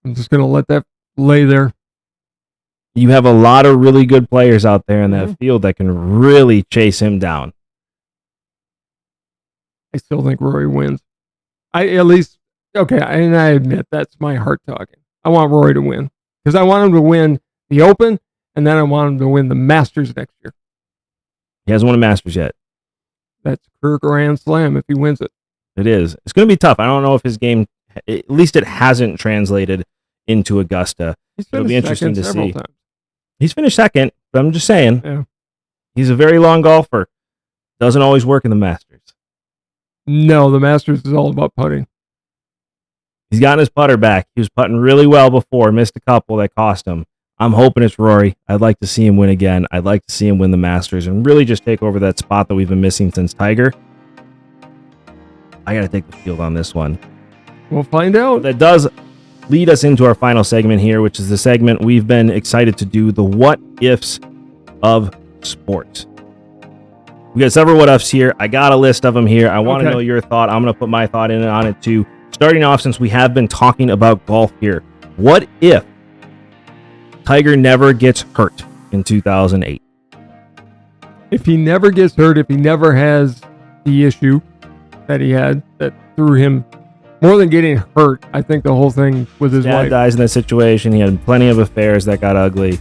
I'm just going to let that lay there. You have a lot of really good players out there in that field that can really chase him down. I still think Rory wins. And I admit that's my heart talking. I want Rory to win because I want him to win the Open, and then I want him to win the Masters next year. He hasn't won a Masters yet. That's career Grand Slam if he wins it. It is. It's going to be tough. I don't know if his game, at least it hasn't translated into Augusta. It'll be interesting to see. Times. He's finished second, but I'm just saying. Yeah. He's a very long golfer. Doesn't always work in the Masters. No, the Masters is all about putting. He's gotten his putter back. He was putting really well before, missed a couple that cost him. I'm hoping it's Rory. I'd like to see him win again. I'd like to see him win the Masters and really just take over that spot that we've been missing since Tiger. I got to take the field on this one. We'll find out. That does lead us into our final segment here, which is the segment we've been excited to do, the what ifs of sports. We got several what ifs here. I got a list of them here. I want to know your thought. I'm going to put my thought on it too. Starting off, since we have been talking about golf here, what if Tiger never gets hurt in 2008? If he never gets hurt, if he never has the issue that he had that threw him, more than getting hurt, I think the whole thing with his wife. Dad dies in that situation. He had plenty of affairs that got ugly.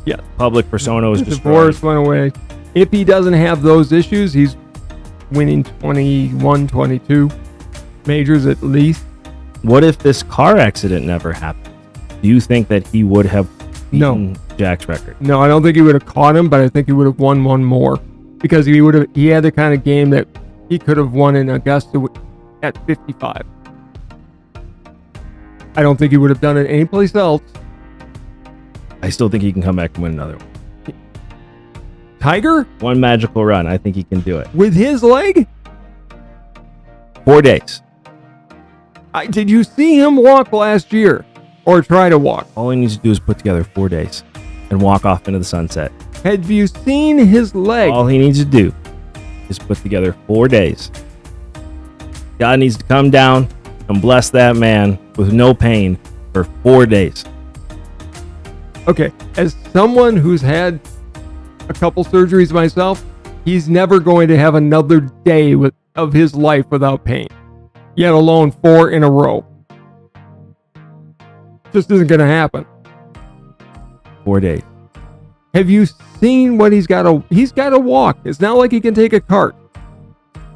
Yeah. Public persona was destroyed. Divorce went away. If he doesn't have those issues, he's winning 21, 22 majors at least. What if this car accident never happened? Do you think that he would have beaten Jack's record? No, I don't think he would have caught him, but I think he would have won one more because he had the kind of game that he could have won in Augusta at 55. I don't think he would have done it anyplace else. I still think he can come back and win another one. Tiger? One magical run. I think he can do it. With his leg? 4 days. Did you see him walk last year or try to walk? All he needs to do is put together 4 days and walk off into the sunset. Have you seen his leg? All he needs to do is put together 4 days God needs to come down and bless that man with no pain for 4 days. Okay, as someone who's had a couple surgeries myself, he's never going to have another day of his life without pain, yet alone 4 in a row. Just isn't going to happen. 4 days. Have you seen what he's got to walk? It's not like he can take a cart.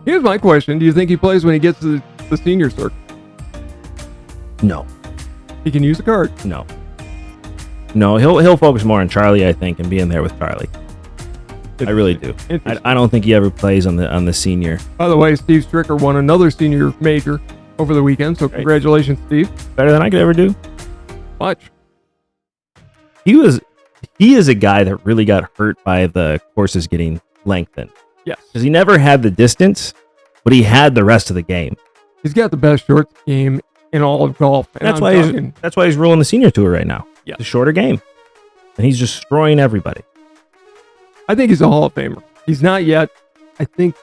Here's my question. Do you think he plays when he gets to the senior circuit? No. He can use a cart? No. He'll focus more on Charlie, I think, and being there with Charlie. I really do. I don't think he ever plays on the senior. By the way, Steve Stricker won another senior major over the weekend, so congratulations, Steve. Better than I could ever do. Much. He is a guy that really got hurt by the courses getting lengthened. Yes. Because he never had the distance, but he had the rest of the game. He's got the best short game in all of golf. And that's why he's ruling the senior tour right now. Yeah. It's a shorter game. And he's destroying everybody. I think he's a Hall of Famer. He's not yet. I think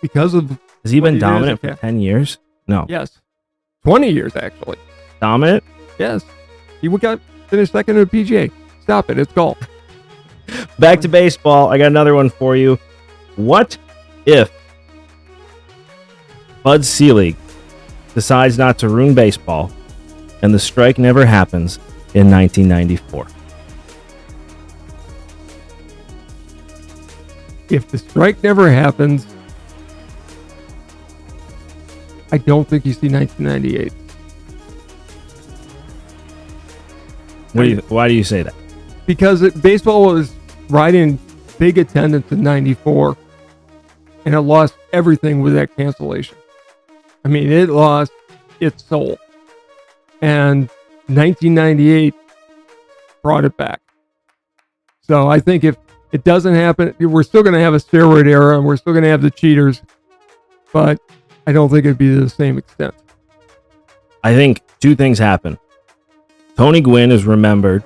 because of... Has he been dominant for 10 years? No. Yes. 20 years, actually. Dominant? Yes. He finished second in the PGA. Stop it. It's golf. Back to baseball. I got another one for you. What if Bud Selig decides not to ruin baseball and the strike never happens in 1994? If the strike never happens, I don't think you see 1998. Why do you say that? Because baseball was right in big attendance in 94, and it lost everything with that cancellation. I mean, it lost its soul. And 1998 brought it back. So I think if it doesn't happen, we're still going to have a steroid era, and we're still going to have the cheaters, but I don't think it'd be to the same extent. I think two things happen. Tony Gwynn is remembered.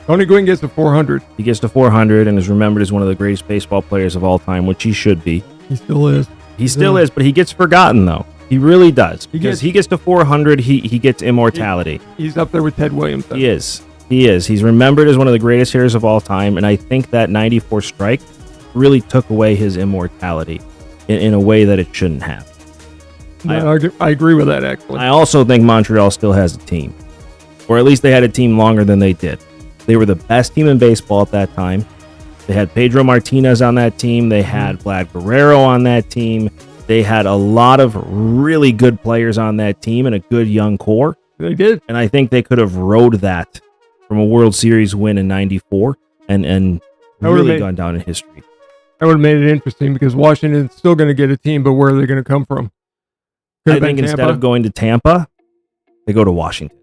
Tony Gwynn gets to 400. He gets to 400 and is remembered as one of the greatest baseball players of all time, which he should be. He still is. He still is, but he gets forgotten, though. He really does. Because he gets to 400, he gets immortality. He's up there with Ted Williams. He is. He is. He's remembered as one of the greatest hitters of all time, and I think that 94 strike really took away his immortality in a way that it shouldn't have. I agree with that, actually. I also think Montreal still has a team, or at least they had a team longer than they did. They were the best team in baseball at that time. They had Pedro Martinez on that team. They had Vlad Guerrero on that team. They had a lot of really good players on that team and a good young core. They did. And I think they could have rode that from a World Series win in 94 and really gone down in history. That would have made it interesting because Washington's still going to get a team, but where are they going to come from? I think instead of going to Tampa, they go to Washington.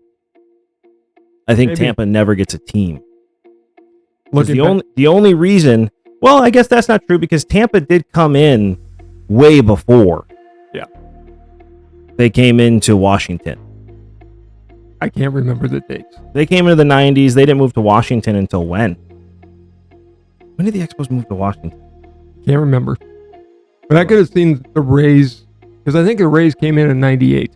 I think Tampa never gets a team. The only reason, well, I guess that's not true because Tampa did come in way before. Yeah. They came into Washington. I can't remember the dates. They came into the 90s. They didn't move to Washington until when? When did the Expos move to Washington? Can't remember. But I could have seen the Rays, because I think the Rays came in 98.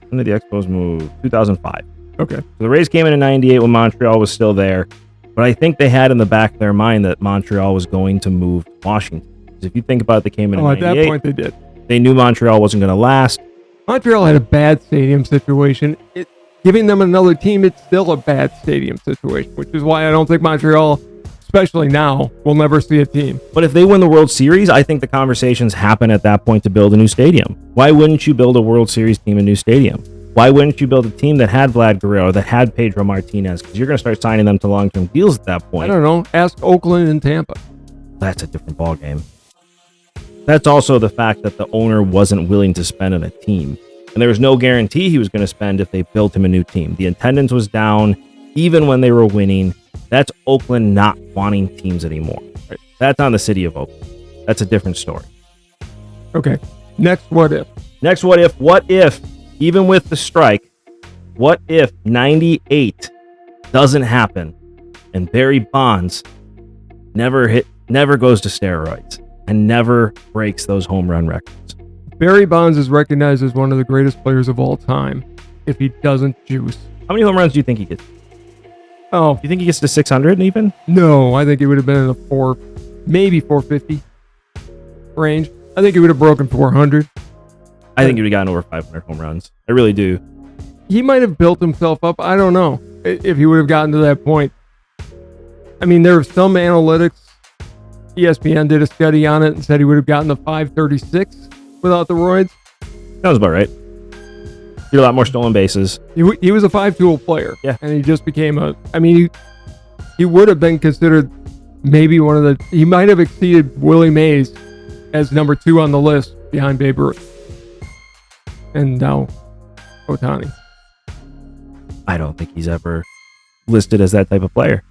When did the Expos move? 2005. Okay. So the Rays came in 98 when Montreal was still there. But I think they had in the back of their mind that Montreal was going to move to Washington. Because if you think about it, they came in 98. At that point they did. They knew Montreal wasn't going to last. Montreal had a bad stadium situation. Giving them another team, it's still a bad stadium situation, which is why I don't think Montreal, especially now, will never see a team. But if they win the World Series, I think the conversations happen at that point to build a new stadium. Why wouldn't you build a World Series team, a new stadium? Why wouldn't you build a team that had Vlad Guerrero, that had Pedro Martinez? Because you're going to start signing them to long-term deals at that point. I don't know. Ask Oakland and Tampa. That's a different ballgame. That's also the fact that the owner wasn't willing to spend on a team. And there was no guarantee he was going to spend if they built him a new team. The attendance was down, even when they were winning. That's Oakland not wanting teams anymore. Right? That's on the city of Oakland. That's a different story. Okay. Next, what if? What if, even with the strike, what if 98 doesn't happen and Barry Bonds never goes to steroids? and never breaks those home run records. Barry Bonds is recognized as one of the greatest players of all time if he doesn't juice. How many home runs do you think he gets? Oh, You think he gets to 600 even? no, I think he would have been in the maybe 450 range. I think he would have broken 400. I think he would have gotten over 500 home runs. I really do. He might have built himself up. I don't know if he would have gotten to that point. I mean, there are some analytics. ESPN did a study on it and said he would have gotten to 536 without the roids. Sounds about right. He had a lot more stolen bases. He was a 5-tool player. Yeah. And he just became he would have been considered maybe he might have exceeded Willie Mays as number 2 on the list behind Babe Ruth. And now Ohtani. I don't think he's ever listed as that type of player.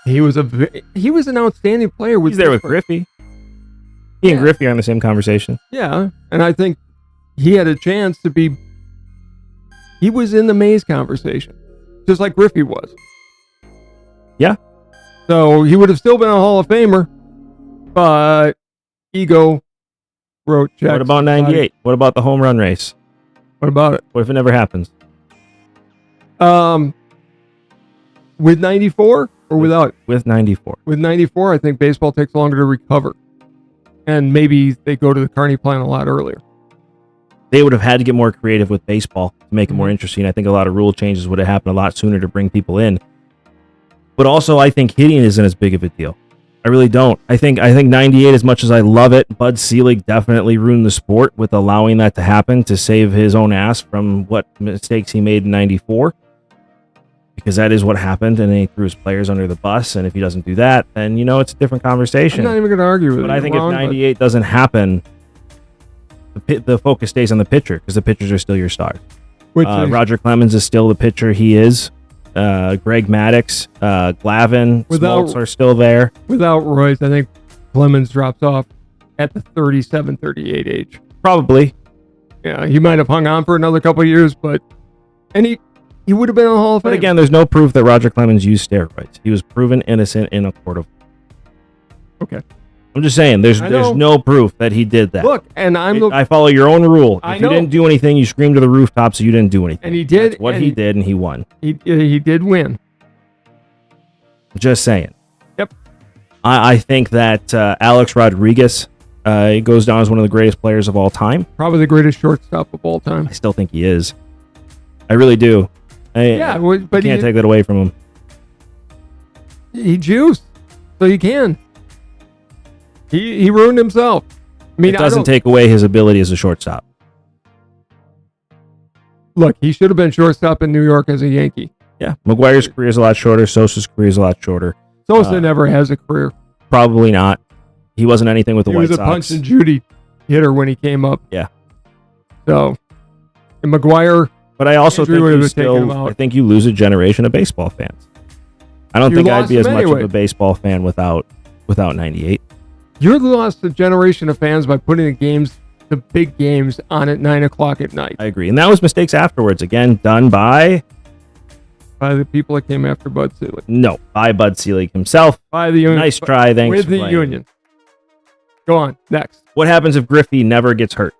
He was an outstanding player. He's there with Griffey. He and Griffey are in the same conversation. Yeah, and I think he had a chance to be. He was in the Mays conversation, just like Griffey was. Yeah. So he would have still been a Hall of Famer, but ego wrote checks. What about 98? What about the home run race? What about it? What if it never happens? With 94 or without? With 94. With 94, I think baseball takes longer to recover. And maybe they go to the Carney plant a lot earlier. They would have had to get more creative with baseball to make it more interesting. I think a lot of rule changes would have happened a lot sooner to bring people in. But also, I think hitting isn't as big of a deal. I really don't. I think 98, as much as I love it, Bud Selig definitely ruined the sport with allowing that to happen to save his own ass from what mistakes he made in 94. Because that is what happened, and he threw his players under the bus. And if he doesn't do that, then, it's a different conversation. I'm not even going to argue with it. But I think if 98 doesn't happen, the focus stays on the pitcher, because the pitchers are still your stars. Roger Clemens is still the pitcher he is. Greg Maddux, Glavine, Smoltz are still there. Without Royce, I think Clemens drops off at the 37, 38 age. Probably. Yeah, he might have hung on for another couple of years, and he would have been in the Hall of Fame. But again, there's no proof that Roger Clemens used steroids. He was proven innocent in a court of law. Okay. I'm just saying, there's no proof that he did that. Look, and I follow your own rule. If you didn't do anything, you screamed to the rooftops, so you didn't do anything. And he did. That's what he did, and he won. He did win. Just saying. Yep. I think that Alex Rodriguez he goes down as one of the greatest players of all time. Probably the greatest shortstop of all time. I still think he is. I really do. But I can't take that away from him. He juiced, so he can. He ruined himself. I mean, it doesn't take away his ability as a shortstop. Look, he should have been shortstop in New York as a Yankee. Yeah, McGuire's career is a lot shorter. Sosa's career is a lot shorter. Sosa never has a career. Probably not. He wasn't anything with the White Sox. He was a punch and Judy hitter when he came up. Yeah. So, and McGuire. But I also think you lose a generation of baseball fans. I don't think I'd be as much of a baseball fan without 98. You lost a generation of fans by putting the big games on at 9:00 at night. I agree. And that was mistakes afterwards. Again, done by the people that came after Bud Selig. No, by Bud Selig himself. By the union. Nice try. Thanks with the union. Go on. Next. What happens if Griffey never gets hurt?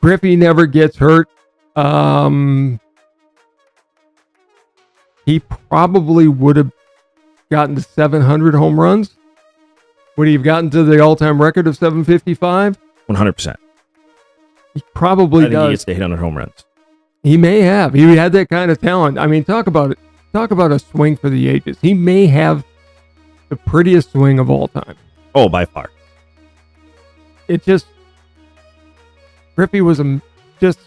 Griffey never gets hurt. He probably would have gotten to 700 home runs. Would he have gotten to the all-time record of 755? 100%. He probably does. I think he gets to hit 100 home runs. He may have. He had that kind of talent. I mean, talk about it. Talk about a swing for the ages. He may have the prettiest swing of all time. Oh, by far. Griffey was just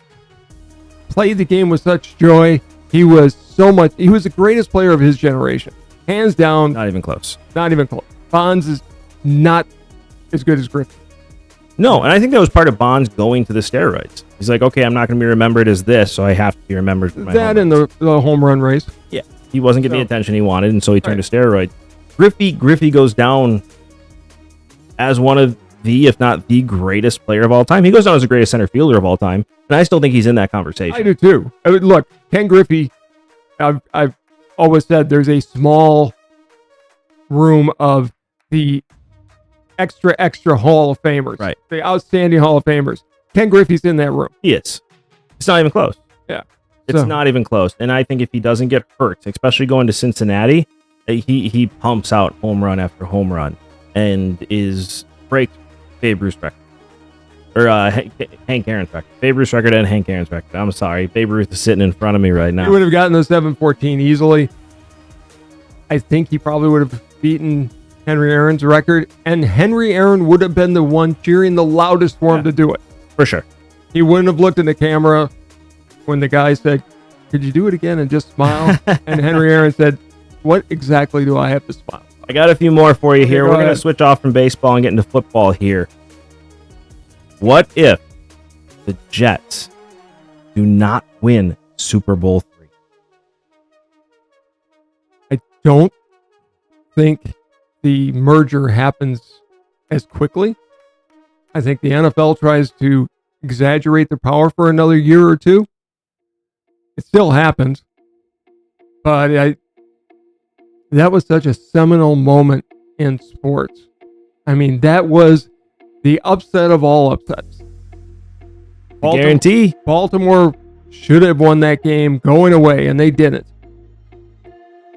played the game with such joy. He was the greatest player of his generation. Hands down. Not even close. Not even close. Bonds is not as good as Griffey. No, and I think that was part of Bonds going to the steroids. He's like, okay, I'm not going to be remembered as this, so I have to be remembered for my that and the home run race. Yeah, he wasn't getting the attention he wanted, and so he turned to steroids. Griffey goes down as one of the, if not the greatest player of all time. He goes down as the greatest center fielder of all time, and I still think he's in that conversation. I do too. I mean, look, Ken Griffey, I've always said there's a small room of the extra Hall of Famers. Right. The outstanding Hall of Famers. Ken Griffey's in that room. He is. It's not even close. Yeah. It's not even close. And I think if he doesn't get hurt, especially going to Cincinnati, he pumps out home run after home run and breaks Babe Ruth's record. Or Hank Aaron's record. Babe Ruth's record and Hank Aaron's record. I'm sorry. Babe Ruth is sitting in front of me right now. He would have gotten the 714 easily. I think he probably would have beaten Henry Aaron's record, and Henry Aaron would have been the one cheering the loudest for him to do it. For sure. He wouldn't have looked in the camera when the guy said, "Could you do it again and just smile?" And Henry Aaron said, "What exactly do I have to smile?" I got a few more for you here. Go We're going to ahead. switch off from baseball and get into football here. What if the Jets do not win Super Bowl III? I don't think the merger happens as quickly. I think the NFL tries to exaggerate the power for another year or two. It still happens. But that was such a seminal moment in sports. I mean, that was the upset of all upsets. Guarantee. Baltimore should have won that game going away, and they didn't.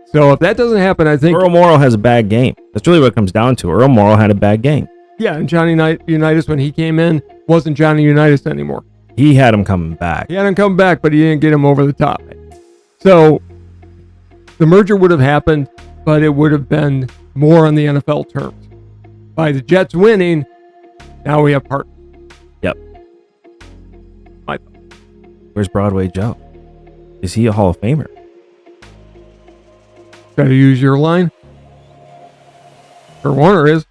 So if that doesn't happen, I think... Earl Morrall has a bad game. That's really what it comes down to. Earl Morrall had a bad game. Yeah, and Johnny Unitas, when he came in, wasn't Johnny Unitas anymore. He had him coming back. He had him come back, but he didn't get him over the top. So the merger would have happened, but it would have been more on the NFL terms. By the Jets winning, now we have partners. Yep. My thought. Where's Broadway Joe? Is he a Hall of Famer? Got to use your line. Kurt Warner is.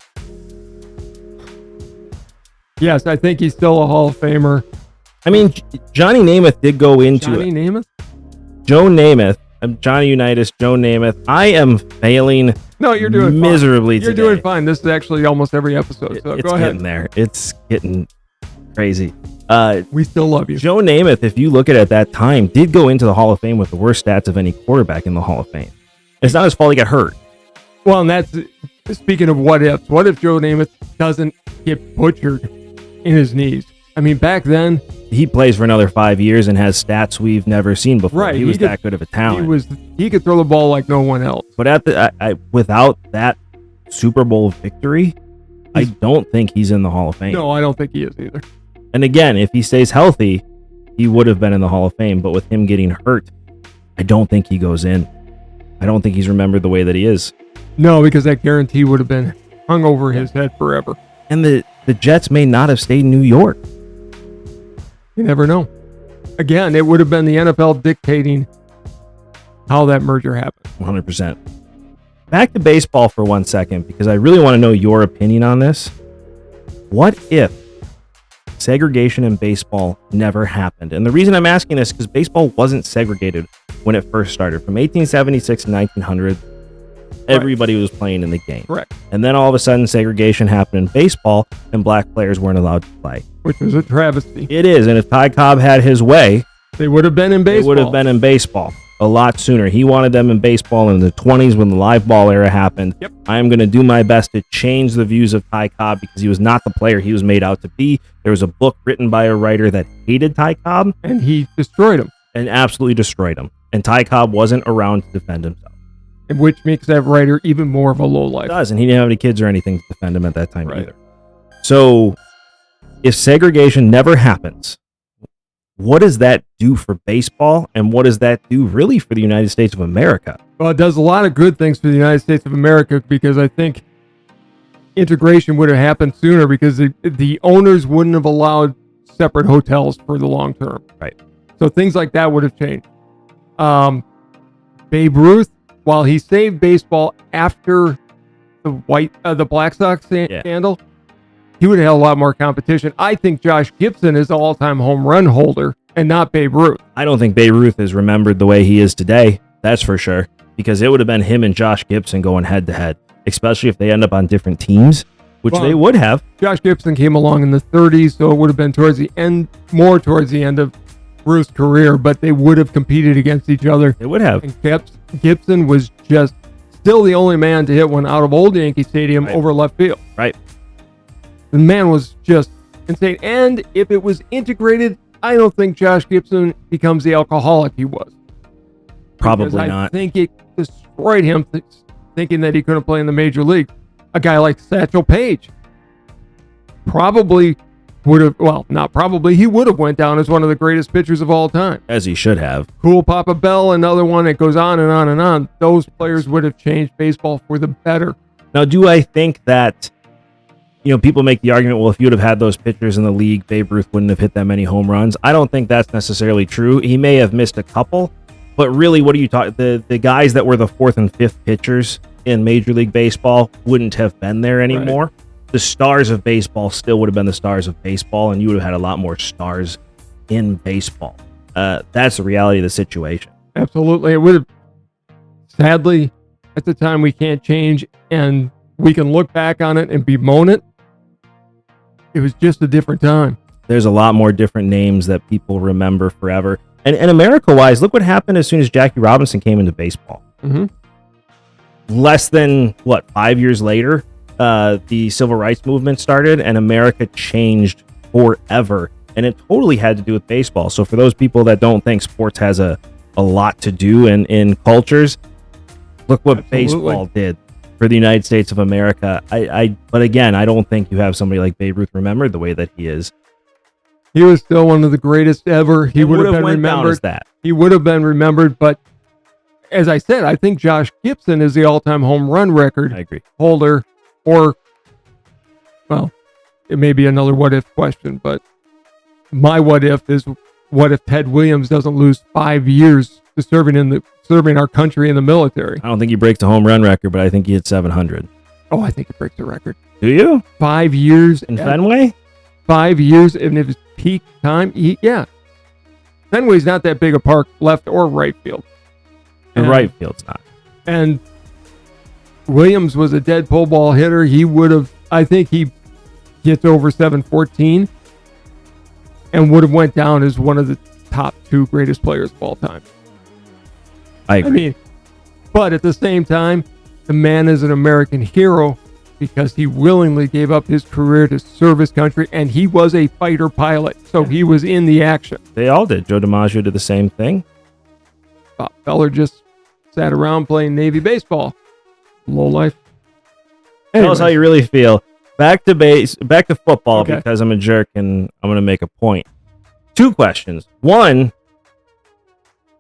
Yes, I think he's still a Hall of Famer. I mean, Johnny Namath did go into Johnny it. Namath? Joe Namath. Johnny Unitas, Joe Namath. I am failing No, you're doing miserably fine. You're today. doing fine. This is actually almost every episode. So It's go ahead. getting there. It's getting crazy. We still love you. Joe Namath, if you look at it at that time, did go into the Hall of Fame with the worst stats of any quarterback in the Hall of Fame. It's not his fault he got hurt. Well, and that's speaking of what ifs. What if Joe Namath doesn't get butchered in his knees? I mean, back then, He plays for another 5 years and has stats we've never seen before. Right, He was that good of a talent. he could throw the ball like no one else. But without that Super Bowl victory, I don't think he's in the Hall of Fame. No, I don't think he is either. And again, if he stays healthy, he would have been in the Hall of Fame. But with him getting hurt, I don't think he goes in. I don't think he's remembered the way that he is. No, because that guarantee would have been hung over his head forever. And the Jets may not have stayed in New York. You never know. Again, it would have been the NFL dictating how that merger happened. 100%. Back to baseball for 1 second, because I really want to know your opinion on this. What if segregation in baseball never happened? And the reason I'm asking this is because baseball wasn't segregated when it first started. From 1876 to 1900, everybody was playing in the game. Correct. And then all of a sudden, segregation happened in baseball, and black players weren't allowed to play. Which was a travesty. It is, and if Ty Cobb had his way, They would have been in baseball. they would have been in baseball a lot sooner. He wanted them in baseball in the 20s when the live ball era happened. Yep. I am going to do my best to change the views of Ty Cobb because he was not the player he was made out to be. There was a book written by a writer that hated Ty Cobb And he destroyed him, and absolutely destroyed him. And Ty Cobb wasn't around to defend himself. which makes that writer even more of a He lowlife. does, and he didn't have any kids or anything to defend him at that time Right. either. So if segregation never happens, what does that do for baseball, and what does that do really for the United States of America? Well, it does a lot of good things for the United States of America because I think integration would have happened sooner because the owners wouldn't have allowed separate hotels for the long term. Right. So things like that would have changed. Babe Ruth, while he saved baseball after the Black Sox scandal, he would have had a lot more competition. I think Josh Gibson is the all-time home run holder and not Babe Ruth. I don't think Babe Ruth is remembered the way he is today. That's for sure. Because it would have been him and Josh Gibson going head to head, especially if they end up on different teams, which they would have. Josh Gibson came along in the 30s, so it would have been towards the end of Ruth's career, but they would have competed against each other. They would have. And Gibson was just still the only man to hit one out of old Yankee Stadium over left field. Right. The man was just insane. And if it was integrated, I don't think Josh Gibson becomes the alcoholic he was. Probably not. I think it destroyed him thinking that he couldn't play in the major league. A guy like Satchel Paige probably would have, well, not probably, he would have went down as one of the greatest pitchers of all time. As he should have. Cool Papa Bell, another one that goes on and on and on. Those players would have changed baseball for the better. Now, do I think that, people make the argument, well, if you would have had those pitchers in the league, Babe Ruth wouldn't have hit that many home runs? I don't think that's necessarily true. He may have missed a couple, but really, what are you talking? The guys that were the fourth and fifth pitchers in Major League Baseball wouldn't have been there anymore. Right. The stars of baseball still would have been the stars of baseball, and you would have had a lot more stars in baseball. That's the reality of the situation. Absolutely. It would have, sadly, at the time, we can't change, and we can look back on it and bemoan it. It was just a different time. There's a lot more different names that people remember forever. And America-wise, look what happened as soon as Jackie Robinson came into baseball. Mm-hmm. Less than, 5 years later, the civil rights movement started, and America changed forever. And it totally had to do with baseball. So for those people that don't think sports has a lot to do in cultures, look what baseball did for the United States of America. But again, I don't think you have somebody like Babe Ruth remembered the way that he is. He was still one of the greatest ever. He would have been remembered. He would have been remembered, but as I said, I think Josh Gibson is the all-time home run record holder. Or, well, it may be another what-if question, but my what-if is, what if Ted Williams doesn't lose 5 years to serving our country in the military? I don't think he breaks the home run record, but I think he hit 700. Oh, I think he breaks the record. Do you? 5 years. In Fenway? 5 years, and if it's peak time, yeah. Fenway's not that big a park, left or right field. And right field's not. And Williams was a dead pull ball hitter. He would have, I think he gets over 714 and would have went down as one of the top two greatest players of all time. I agree. But at the same time, the man is an American hero because he willingly gave up his career to serve his country, and he was a fighter pilot, so he was in the action. They all did. Joe DiMaggio did the same thing. Bob Feller just sat around playing Navy baseball. Low life. Tell us how you really feel. Back to football, because I'm a jerk and I'm going to make a point. 2 questions. One,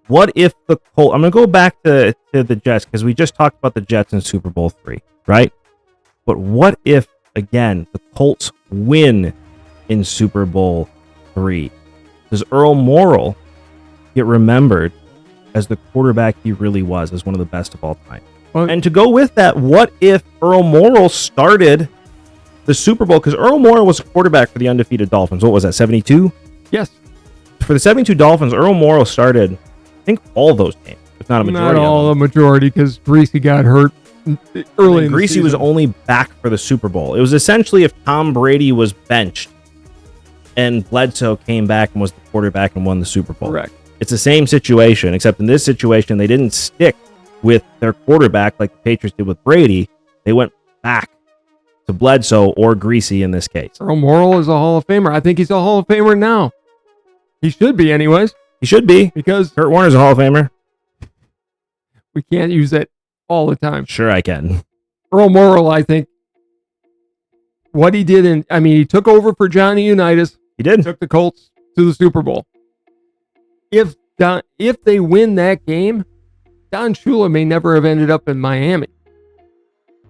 what if the Colts... I'm going to go back to the Jets, because we just talked about the Jets in Super Bowl 3, right? But what if, again, the Colts win in Super Bowl 3? Does Earl Morrall get remembered as the quarterback he really was, as one of the best of all time? Well, and to go with that, what if Earl Morrall started the Super Bowl? Because Earl Morrall was a quarterback for the undefeated Dolphins. What was that, 72? Yes. For the 72 Dolphins, Earl Morrall started, I think, all those games, if not a majority. Not all, a majority, because Greasy got hurt early in the Greasy season. was only back for the Super Bowl. It was essentially if Tom Brady was benched and Bledsoe came back and was the quarterback and won the Super Bowl. Correct. It's the same situation, except in this situation, they didn't stick with their quarterback like the Patriots did with Brady. They went back to Bledsoe or Greasy in this case. Earl Morrall is a Hall of Famer. I think he's a Hall of Famer now. He should be anyways. He should be. Because Kurt Warner's a Hall of Famer. We can't use that all the time. Sure I can. Earl Morrall, I think, what he did he took over for Johnny Unitas. He did. Took the Colts to the Super Bowl. If they win that game, Don Shula may never have ended up in Miami.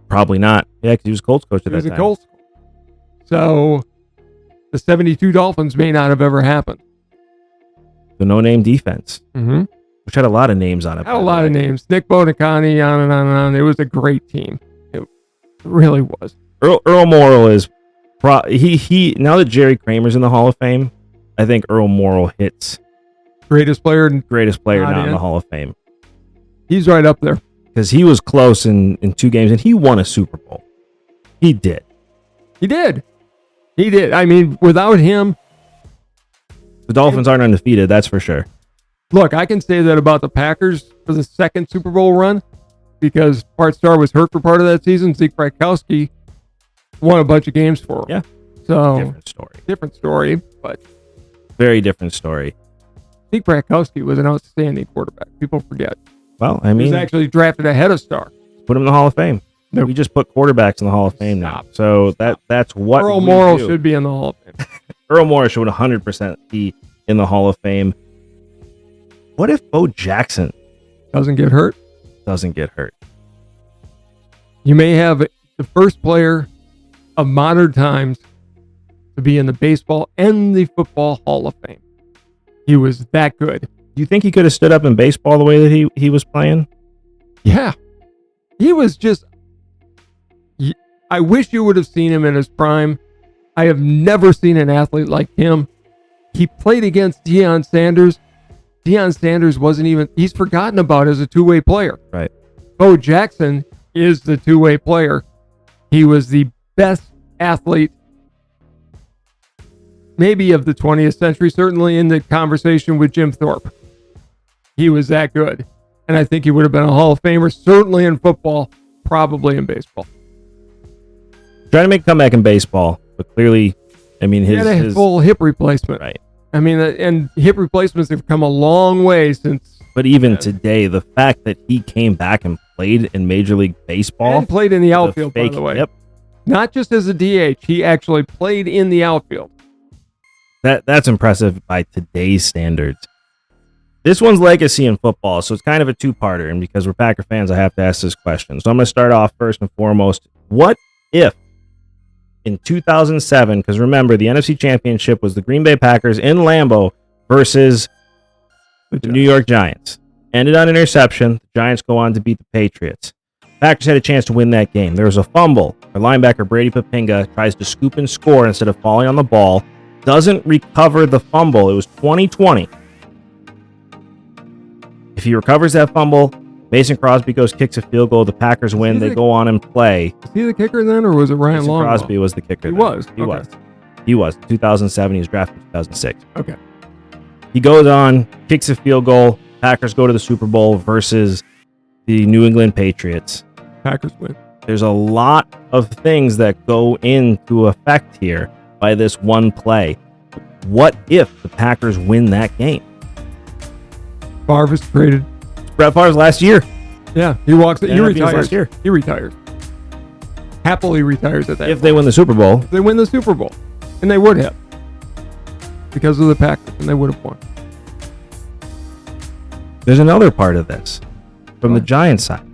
Probably not. Yeah, because he was Colts coach at that time. He was a Colts. So the 72 Dolphins may not have ever happened. The no-name defense, which had a lot of names on it. Had a lot of names. Nick Bonacani, on and on and on. It was a great team. It really was. Earl Morrall is he now that Jerry Kramer's in the Hall of Fame, I think Earl Morrall hits greatest player not in the Hall of Fame. He's right up there. Because he was close in 2 games, and he won a Super Bowl. He did. I mean, without him... The Dolphins aren't undefeated, that's for sure. Look, I can say that about the Packers for the second Super Bowl run, because Bart Starr was hurt for part of that season. Zeke Frykowski won a bunch of games for him. Yeah. So different story, but very different story. Steve Bratkowski was an outstanding quarterback. People forget. Well, I mean, he was actually drafted ahead of Starr. Put him in the Hall of Fame. Nope. We just put quarterbacks in the Hall of Fame now. So that's what Earl Morrall should be in the Hall of Fame. Earl Morrall should 100% be in the Hall of Fame. What if Bo Jackson doesn't get hurt? You may have the first player of modern times to be in the baseball and the football Hall of Fame. He was that good. Do you think he could have stood up in baseball the way that he was playing? Yeah. He was just... I wish you would have seen him in his prime. I have never seen an athlete like him. He played against Deion Sanders. Deion Sanders wasn't even... He's forgotten about as a two-way player. Right. Bo Jackson is the two-way player. He was the best athlete maybe of the 20th century, certainly in the conversation with Jim Thorpe. He was that good. And I think he would have been a Hall of Famer, certainly in football, probably in baseball. Trying to make a comeback in baseball, but clearly, I mean, he had a full hip replacement. Right. I mean, and hip replacements have come a long way since. But even today, the fact that he came back and played in Major League Baseball. And played in the outfield, by the way. Yep. Not just as a DH, he actually played in the outfield. That's impressive by today's standards. This one's legacy in football, so it's kind of a two-parter. And because we're Packer fans, I have to ask this question. So I'm going to start off first and foremost. What if in 2007, because remember, the NFC Championship was the Green Bay Packers in Lambeau versus the New York Giants. Ended on interception. The Giants go on to beat the Patriots. Packers had a chance to win that game. There was a fumble. Our linebacker, Brady Papinga, tries to scoop and score instead of falling on the ball. Doesn't recover the fumble. It was 2020. If he recovers that fumble, Mason Crosby kicks a field goal. The Packers win. They go on and play. Was he the kicker then, or was it Ryan Long? Crosby was the kicker. He was. He was. In 2007, he was drafted in 2006. Okay. He goes on, kicks a field goal. Packers go to the Super Bowl versus the New England Patriots. Packers win. There's a lot of things that go into effect here by this one play. What if the Packers win that game? Favre is traded. Brett Favre's last year. Yeah, he walks. He retires. Last year. He retires. Happily retires at that. If they win the Super Bowl. If they win the Super Bowl, and they would have, because of the Packers, and they would have won. There's another part of this from the Giants side.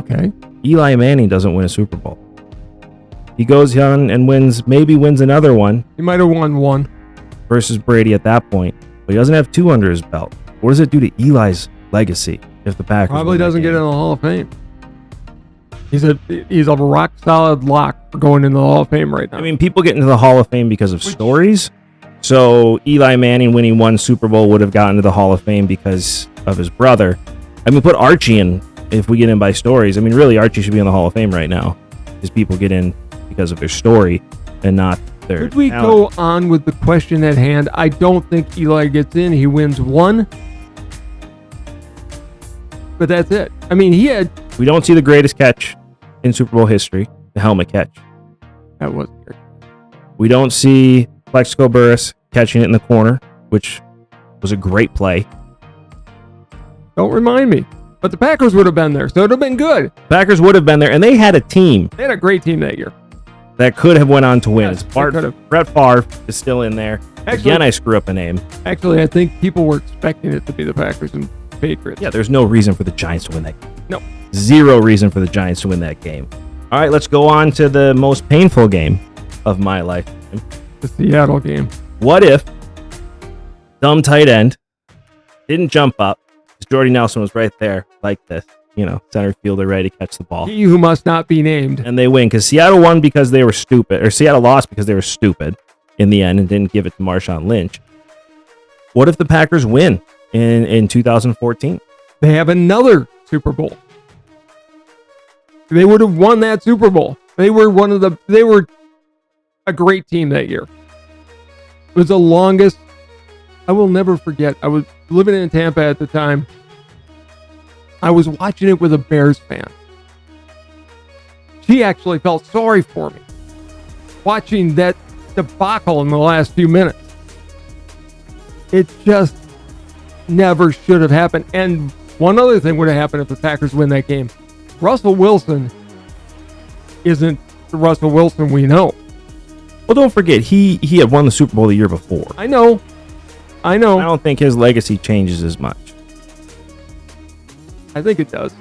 Okay. Eli Manning doesn't win a Super Bowl. He goes on and wins another one. He might have won one versus Brady at that point, but he doesn't have two under his belt. What does it do to Eli's legacy if the Packers probably doesn't get in the Hall of Fame? He's a rock solid lock for going into the Hall of Fame right now. I mean, people get into the Hall of Fame because of stories. So Eli Manning winning one Super Bowl would have gotten to the Hall of Fame because of his brother. I mean, put Archie in if we get in by stories. I mean, really, Archie should be in the Hall of Fame right now because people get in because of their story and not their Could we talent. go on with the question at hand? I don't think Eli gets in. He wins one. But that's it. I mean, we don't see the greatest catch in Super Bowl history, the helmet catch. That wasn't great. We don't see Plexico Burress catching it in the corner, which was a great play. Don't remind me. But the Packers would have been there, so it would have been good. Packers would have been there, and they had a team. They had a great team that year. That could have went on to win. Yes, Brett Favre is still in there. Again, I screw up a name. Actually, I think people were expecting it to be the Packers and Patriots. Yeah, there's no reason for the Giants to win that game. No. Zero reason for the Giants to win that game. All right, let's go on to the most painful game of my life. The Seattle game. What if dumb tight end didn't jump up because Jordy Nelson was right there like this, center fielder ready to catch the ball. He who must not be named. And they win because Seattle won because they were stupid, or Seattle lost because they were stupid in the end and didn't give it to Marshawn Lynch. What if the Packers win in 2014? They have another Super Bowl. They would have won that Super Bowl. They were a great team that year. It was the longest. I will never forget. I was living in Tampa at the time. I was watching it with a Bears fan. She actually felt sorry for me. watching that debacle in the last few minutes. It just never should have happened. And one other thing would have happened if the Packers win that game. Russell Wilson isn't the Russell Wilson we know. Well, don't forget, he had won the Super Bowl the year before. I know. I don't think his legacy changes as much. I think it does.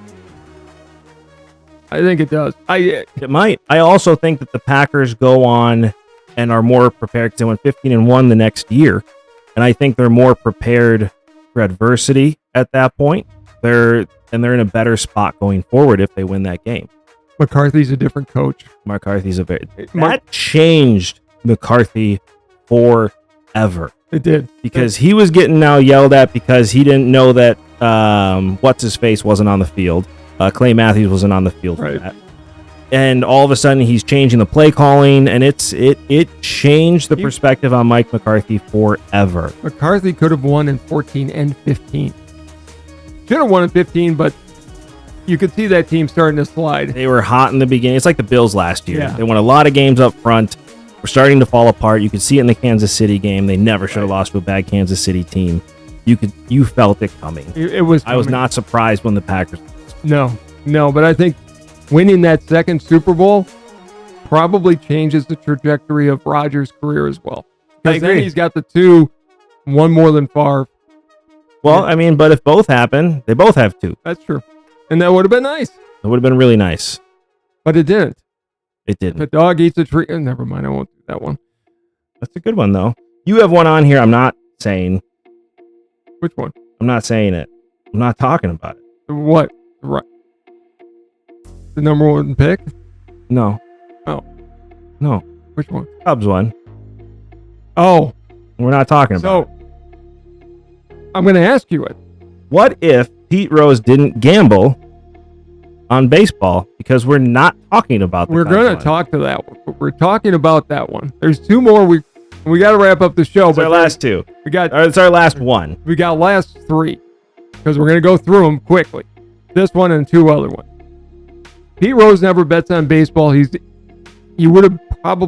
It might. I also think that the Packers go on and are more prepared because they went 15-1 the next year. And I think they're more prepared for adversity at that point. They're in a better spot going forward if they win that game. McCarthy's a different coach. That changed McCarthy forever. It did. Because he was getting now yelled at because he didn't know that what's-his-face wasn't on the field. Clay Matthews wasn't on the field for that. And all of a sudden, he's changing the play calling, and it changed the perspective on Mike McCarthy forever. McCarthy could have won in 14 and 15. Should have won in 15, but you could see that team starting to slide. They were hot in the beginning. It's like the Bills last year. Yeah. They won a lot of games up front. We're starting to fall apart. You could see it in the Kansas City game. They never should have lost to a bad Kansas City team. You felt it coming. It was coming. I was not surprised when the Packers. No, but I think winning that second Super Bowl probably changes the trajectory of Rodgers' career as well. Because then he's got the two, one more than Favre. Well, I mean, but if both happen, they both have two. That's true. And that would have been nice. It would have been really nice. But it didn't. It didn't. If a dog eats a tree. Never mind, I won't do that one. That's a good one, though. You have one on here I'm not saying. Which one? I'm not saying it. I'm not talking about it. What? Right. The number one pick? No. Oh. No. Which one? Cubs one. Oh. We're not talking about it. I'm going to ask you it. What if Pete Rose didn't gamble on baseball? Because we're not talking about the We're going to talk to that one. But we're talking about that one. There's two more. We got to wrap up the show. It's our last two. It's our last one. We got last three. Because we're going to go through them quickly. This one and two other ones. Pete Rose never bets on baseball. He wouldn't have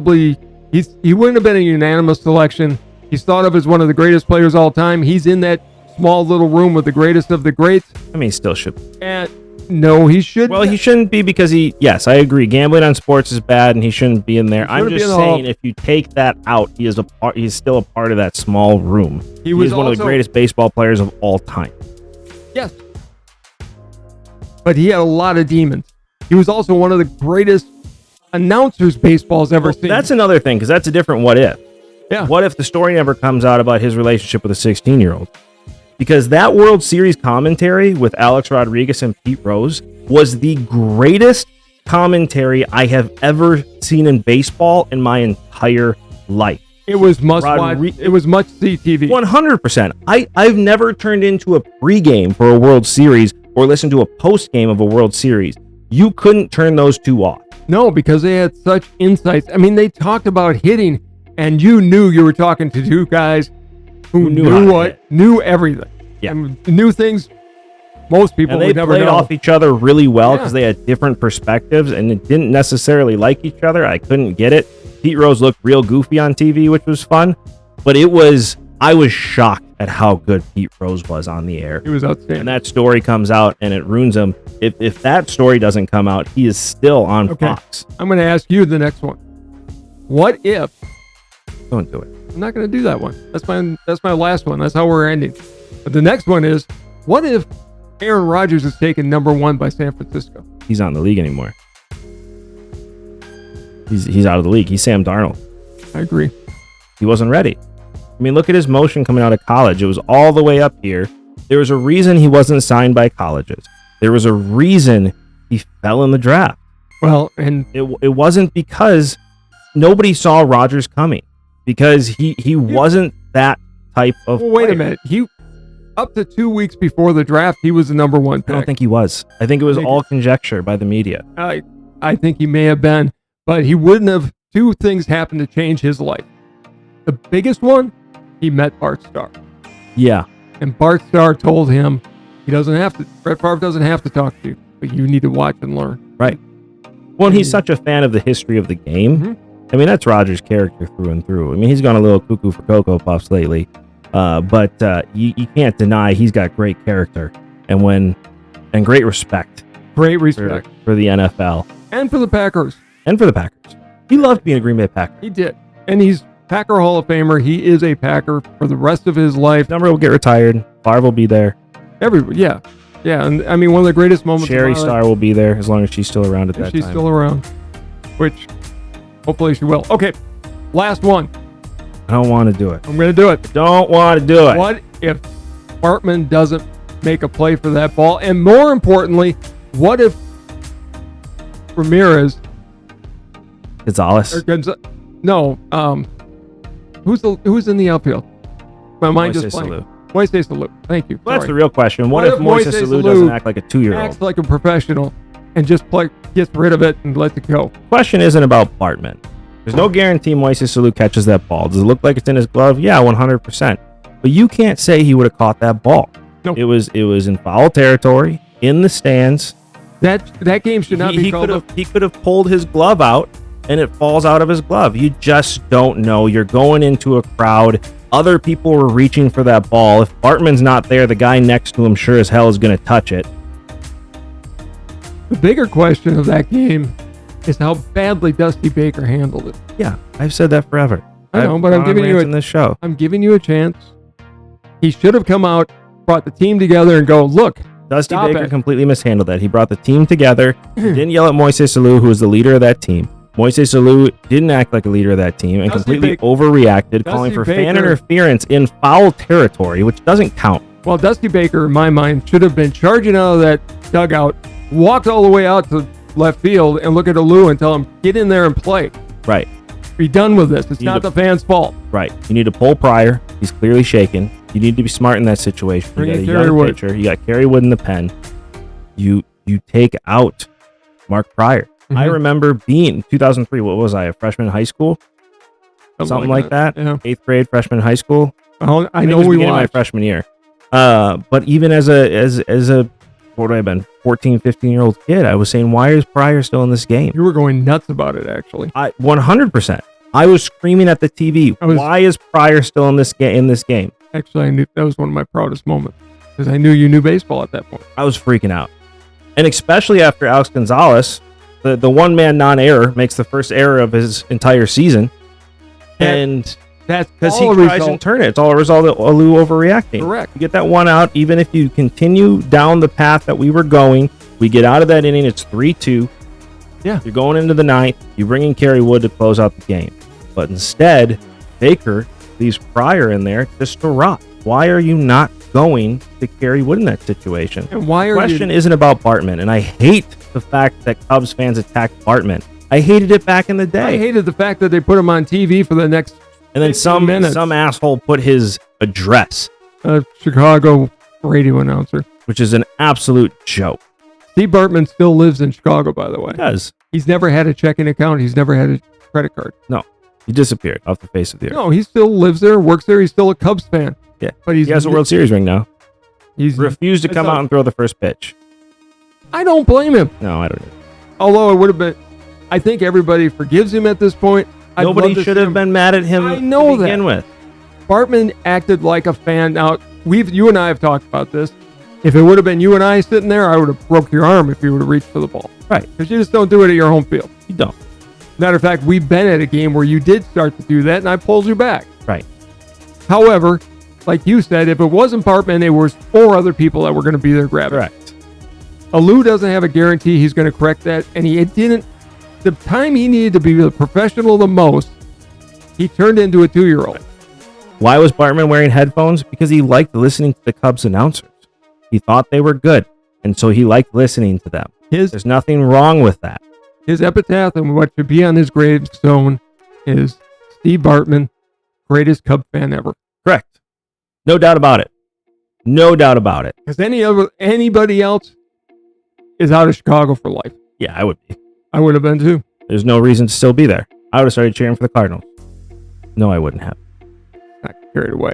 been a unanimous selection. He's thought of as one of the greatest players of all time. He's in that small little room with the greatest of the greats. I mean, he still should. And no, he should. Well, he shouldn't be because yes, I agree. Gambling on sports is bad and he shouldn't be in there. I'm just saying if you take that out, he's still a part of that small room. He was one of the greatest baseball players of all time. Yes. But he had a lot of demons. He was also one of the greatest announcers baseball's ever seen. That's another thing, because that's a different what if. Yeah. What if the story never comes out about his relationship with a 16-year-old? Because that World Series commentary with Alex Rodriguez and Pete Rose was the greatest commentary I have ever seen in baseball in my entire life. It was must watch. It was much see TV. 100%. I've never turned into a pregame for a World Series or listened to a postgame of a World Series. You couldn't turn those two off. No, because they had such insights. I mean, they talked about hitting, and you knew you were talking to two guys who knew everything. Yeah. And knew things most people would never know. They played off each other really well because they had different perspectives and it didn't necessarily like each other. I couldn't get it. Pete Rose looked real goofy on TV, which was fun, but I was shocked at how good Pete Rose was on the air. He was outstanding. And that story comes out and it ruins him. If that story doesn't come out, he is still on Fox. I'm going to ask you the next one. What if? Don't do it. I'm not going to do that one. That's my last one. That's how we're ending. But the next one is, what if Aaron Rodgers is taken number one by San Francisco? He's not in the league anymore. He's out of the league. He's Sam Darnold. I agree. He wasn't ready. I mean, look at his motion coming out of college. It was all the way up here. There was a reason he wasn't signed by colleges. There was a reason he fell in the draft. Well, and it wasn't because nobody saw Rodgers coming. Because he wasn't that type of player. Wait a minute. Up to 2 weeks before the draft, he was the number one pick. I don't think he was. I think it was all conjecture by the media. I think he may have been, but he wouldn't have. Two things happened to change his life. The biggest one, he met Bart Starr. Yeah. And Bart Starr told him Brett Favre doesn't have to talk to you, but you need to watch and learn. Right. Well, he's such a fan of the history of the game I mean, that's Rogers' character through and through. I mean, he's gone a little cuckoo for Cocoa Puffs lately, but you can't deny he's got great character and great respect. Great respect for the NFL and for the Packers. He loved being a Green Bay Packer. He did, and he's Packer Hall of Famer. He is a Packer for the rest of his life. Number will get retired. Favre will be there. Everybody, yeah. And I mean, one of the greatest moments. Sherry Starr will be there as long as she's still around at that time. She's still around, which hopefully she will. Okay, last one. I don't want to do it. I'm going to do it. Don't want to do it. What if Bartman doesn't make a play for that ball? And more importantly, what if Ramirez Gonzalez? No, who's in the outfield? My mind just blanked. Moises Alou. Thank you. Well, that's the real question. What if Moises Alou doesn't act like a 2-year-old? Acts like a professional and just gets rid of it and lets it go. Question isn't about Bartman. There's no guarantee Moises Alou catches that ball. Does it look like it's in his glove? Yeah, 100%. But you can't say he would have caught that ball. No. It was in foul territory, in the stands. That game should not be called. He could have pulled his glove out, and it falls out of his glove. You just don't know. You're going into a crowd. Other people were reaching for that ball. If Bartman's not there, the guy next to him sure as hell is going to touch it. The bigger question of that game is how badly Dusty Baker handled it. Yeah, I've said that forever. I know, but I'm giving you in this show. I'm giving you a chance. He should have come out, brought the team together, and go, look. Dusty Baker completely mishandled that. He brought the team together. He didn't yell at Moises Alou, who was the leader of that team. Moises Alou didn't act like a leader of that team and completely overreacted, calling for fan interference in foul territory, which doesn't count. Well, Dusty Baker, in my mind, should have been charging out of that dugout, walked all the way out to left field, and look at Alou and tell him, get in there and play. Right. Be done with this. It's not the fans' fault. Right. You need to pull Pryor. He's clearly shaken. You need to be smart in that situation. Bring you got a young pitcher. You got Kerry Wood in the pen. You take out Mark Pryor. Mm-hmm. I remember being 2003. What was I? A freshman in high school? Something like that. Yeah. 8th grade, freshman in high school. I know we watched my freshman year. But even as a what would I have been? 14, 15-year-old kid, I was saying, why is Pryor still in this game? You were going nuts about it, actually. 100%. I was screaming at the TV. Why is Pryor still in this game? Actually, I knew that was one of my proudest moments because I knew you knew baseball at that point. I was freaking out, and especially after Alex Gonzalez, the one-man non-error makes the first error of his entire season, and that's because he tries and turn it. It's all a result of Alou overreacting. Correct. You get that one out, even if you continue down the path that we were going. We get out of that inning. It's 3-2. Yeah. You're going into the ninth. You bring in Kerry Wood to close out the game, but instead, Baker leaves Pryor in there just to rot. Why are you not going to Kerry Wood in that situation? And why are the question isn't about Bartman, and I hate the fact that Cubs fans attacked Bartman. I hated it back in the day. I hated the fact that they put him on TV for the next and then some asshole put his address. A Chicago radio announcer. Which is an absolute joke. Steve Bartman still lives in Chicago, by the way. He does. He's never had a checking account. He's never had a credit card. No. He disappeared off the face of the earth. No, he still lives there, works there. He's still a Cubs fan. Yeah. But he has a World Series ring now. He's refused to come out and throw the first pitch. I don't blame him. No, I don't. Although it would have been, I think everybody forgives him at this point. Nobody should have been mad at him to begin with. Bartman acted like a fan. Now, you and I have talked about this. If it would have been you and I sitting there, I would have broke your arm if you would have reached for the ball. Right. Because you just don't do it at your home field. You don't. Matter of fact, we've been at a game where you did start to do that, and I pulled you back. Right. However, like you said, if it wasn't Bartman, there was 4 other people that were going to be there grabbing. Correct. Alou doesn't have a guarantee he's going to correct that, and he didn't. The time he needed to be the professional the most, he turned into a 2-year-old. Why was Bartman wearing headphones? Because he liked listening to the Cubs announcers. He thought they were good, and so he liked listening to them. There's nothing wrong with that. His epitaph and what should be on his gravestone is Steve Bartman, greatest Cub fan ever. Correct. No doubt about it. No doubt about it. Because anybody else is out of Chicago for life. Yeah, I would be. I would have been too. There's no reason to still be there. I would have started cheering for the Cardinals. No, I wouldn't have. Not carried away.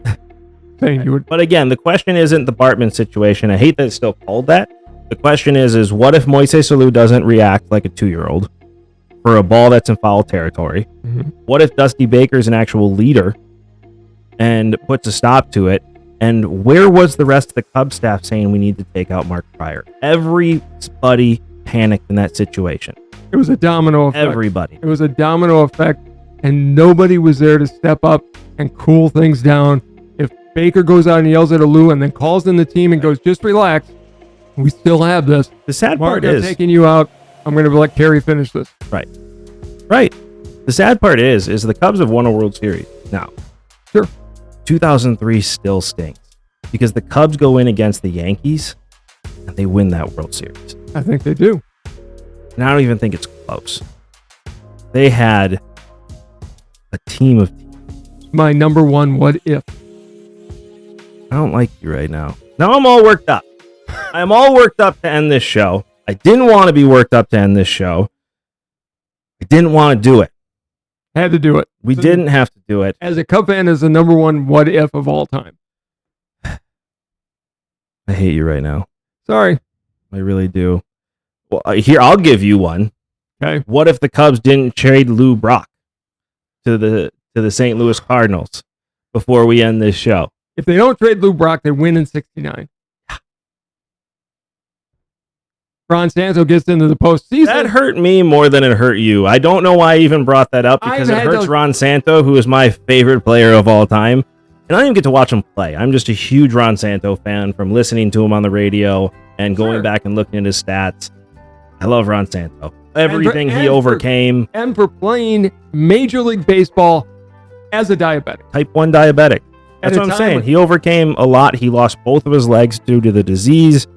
Saying you would. But again, the question isn't the Bartman situation. I hate that it's still called that. The question is what if Moises Alou doesn't react like a 2-year-old? for a ball that's in foul territory? Mm-hmm. What if Dusty Baker's an actual leader and puts a stop to it? And where was the rest of the Cubs staff saying we need to take out Mark Prior? Everybody panicked in that situation. It was a domino effect. Everybody. It was a domino effect, and nobody was there to step up and cool things down. If Baker goes out and yells at Alou and then calls in the team and goes, just relax, we still have this. The sad Mark, part is... I'm taking you out. I'm going to let Kerry finish this. Right. The sad part is the Cubs have won a World Series now. Sure. 2003 still stings because the Cubs go in against the Yankees and they win that World Series. I think they do. And I don't even think it's close. They had a team of teams. My number one what if. I don't like you right now. Now I'm all worked up. I'm all worked up to end this show. I didn't want to be worked up to end this show. I didn't want to do it. Had to do it. We didn't have to do it. As a Cub fan, is the number one what if of all time. I hate you right now. Sorry. I really do. Well, here, I'll give you one. Okay. What if the Cubs didn't trade Lou Brock to the St. Louis Cardinals before we end this show? If they don't trade Lou Brock, they win in 69. Ron Santo gets into the postseason. That hurt me more than it hurt you. I don't know why I even brought that up because it hurts Ron Santo, who is my favorite player of all time. And I don't even get to watch him play. I'm just a huge Ron Santo fan from listening to him on the radio and going back and looking at his stats. I love Ron Santo. Everything he overcame. And for playing Major League Baseball as a diabetic. Type 1 diabetic. That's what I'm saying. He overcame a lot. He lost both of his legs due to the disease.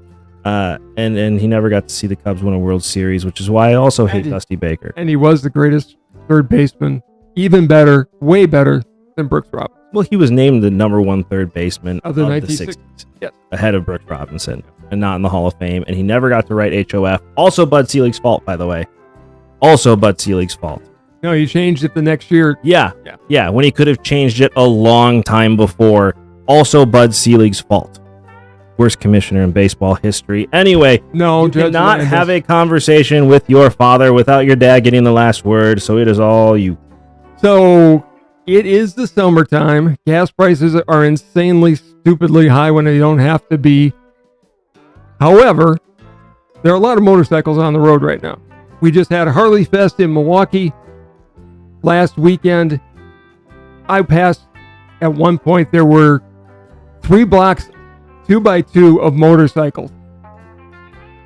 And he never got to see the Cubs win a World Series, which is why I also hate Dusty Baker. And he was the greatest third baseman, even better, way better than Brooks Robinson. Well, he was named the number one third baseman of the 1960s. Yes. Ahead of Brooks Robinson, and not in the Hall of Fame. And he never got to write HOF. Also Bud Selig's fault, by the way. Also Bud Selig's fault. No, he changed it the next year. Yeah, when he could have changed it a long time before. Also Bud Selig's fault. Worst commissioner in baseball history. Anyway, no, you cannot have a conversation with your father without your dad getting the last word, so it is all you. So, it is the summertime. Gas prices are insanely, stupidly high when they don't have to be. However, there are a lot of motorcycles on the road right now. We just had Harley Fest in Milwaukee last weekend. I passed, at one point, there were 3 blocks 2x2 of motorcycles.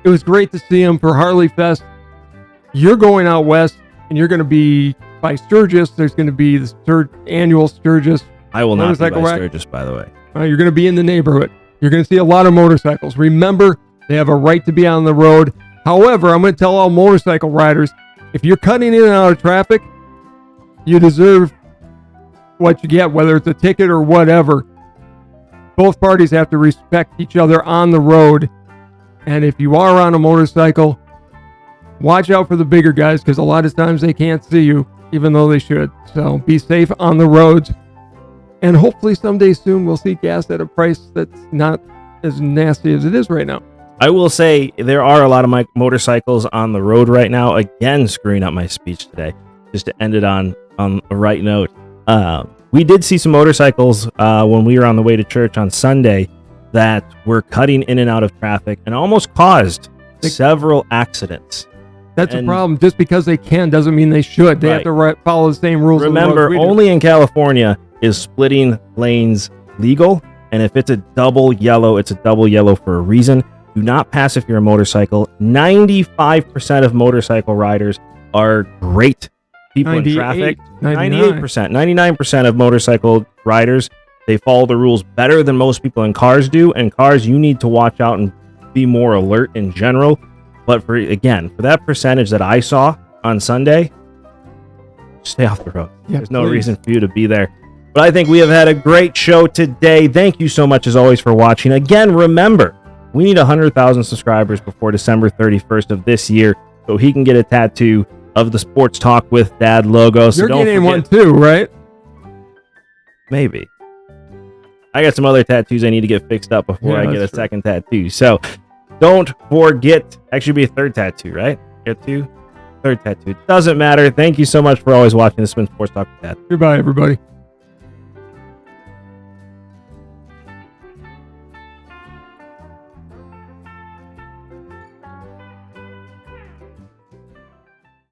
It was great to see them for Harley Fest. You're going out west, and you're going to be by Sturgis. There's going to be the annual Sturgis. I will not be by Sturgis, by the way. You're going to be in the neighborhood. You're going to see a lot of motorcycles. Remember, they have a right to be on the road. However, I'm going to tell all motorcycle riders, if you're cutting in and out of traffic, you deserve what you get, whether it's a ticket or whatever. Both parties have to respect each other on the road. And if you are on a motorcycle, watch out for the bigger guys because a lot of times they can't see you, even though they should. So be safe on the roads. And hopefully someday soon we'll see gas at a price that's not as nasty as it is right now. I will say there are a lot of my motorcycles on the road right now. Again, screwing up my speech today, just to end it on a right note. We did see some motorcycles when we were on the way to church on Sunday that were cutting in and out of traffic and almost caused several accidents. That's a problem. Just because they can doesn't mean they should. They have to follow the same rules. Remember, only in California is splitting lanes legal. And if it's a double yellow, it's a double yellow for a reason. Do not pass if you're a motorcycle. 95% of motorcycle riders are great people in traffic. 98%. 99% of motorcycle riders, they follow the rules better than most people in cars do. And cars, you need to watch out and be more alert in general. But for that percentage that I saw on Sunday, stay off the road. Yeah, There's no reason for you to be there. But I think we have had a great show today. Thank you so much, as always, for watching. Again, remember, we need 100,000 subscribers before December 31st of this year so he can get a tattoo of the Sports Talk with Dad logo. So you're getting one too, right? Maybe. I got some other tattoos I need to get fixed up before I get a second tattoo. So don't forget. Actually, be a third tattoo, right? Get two. Third tattoo. Doesn't matter. Thank you so much for always watching the Spin Sports Talk with Dad. Goodbye, everybody.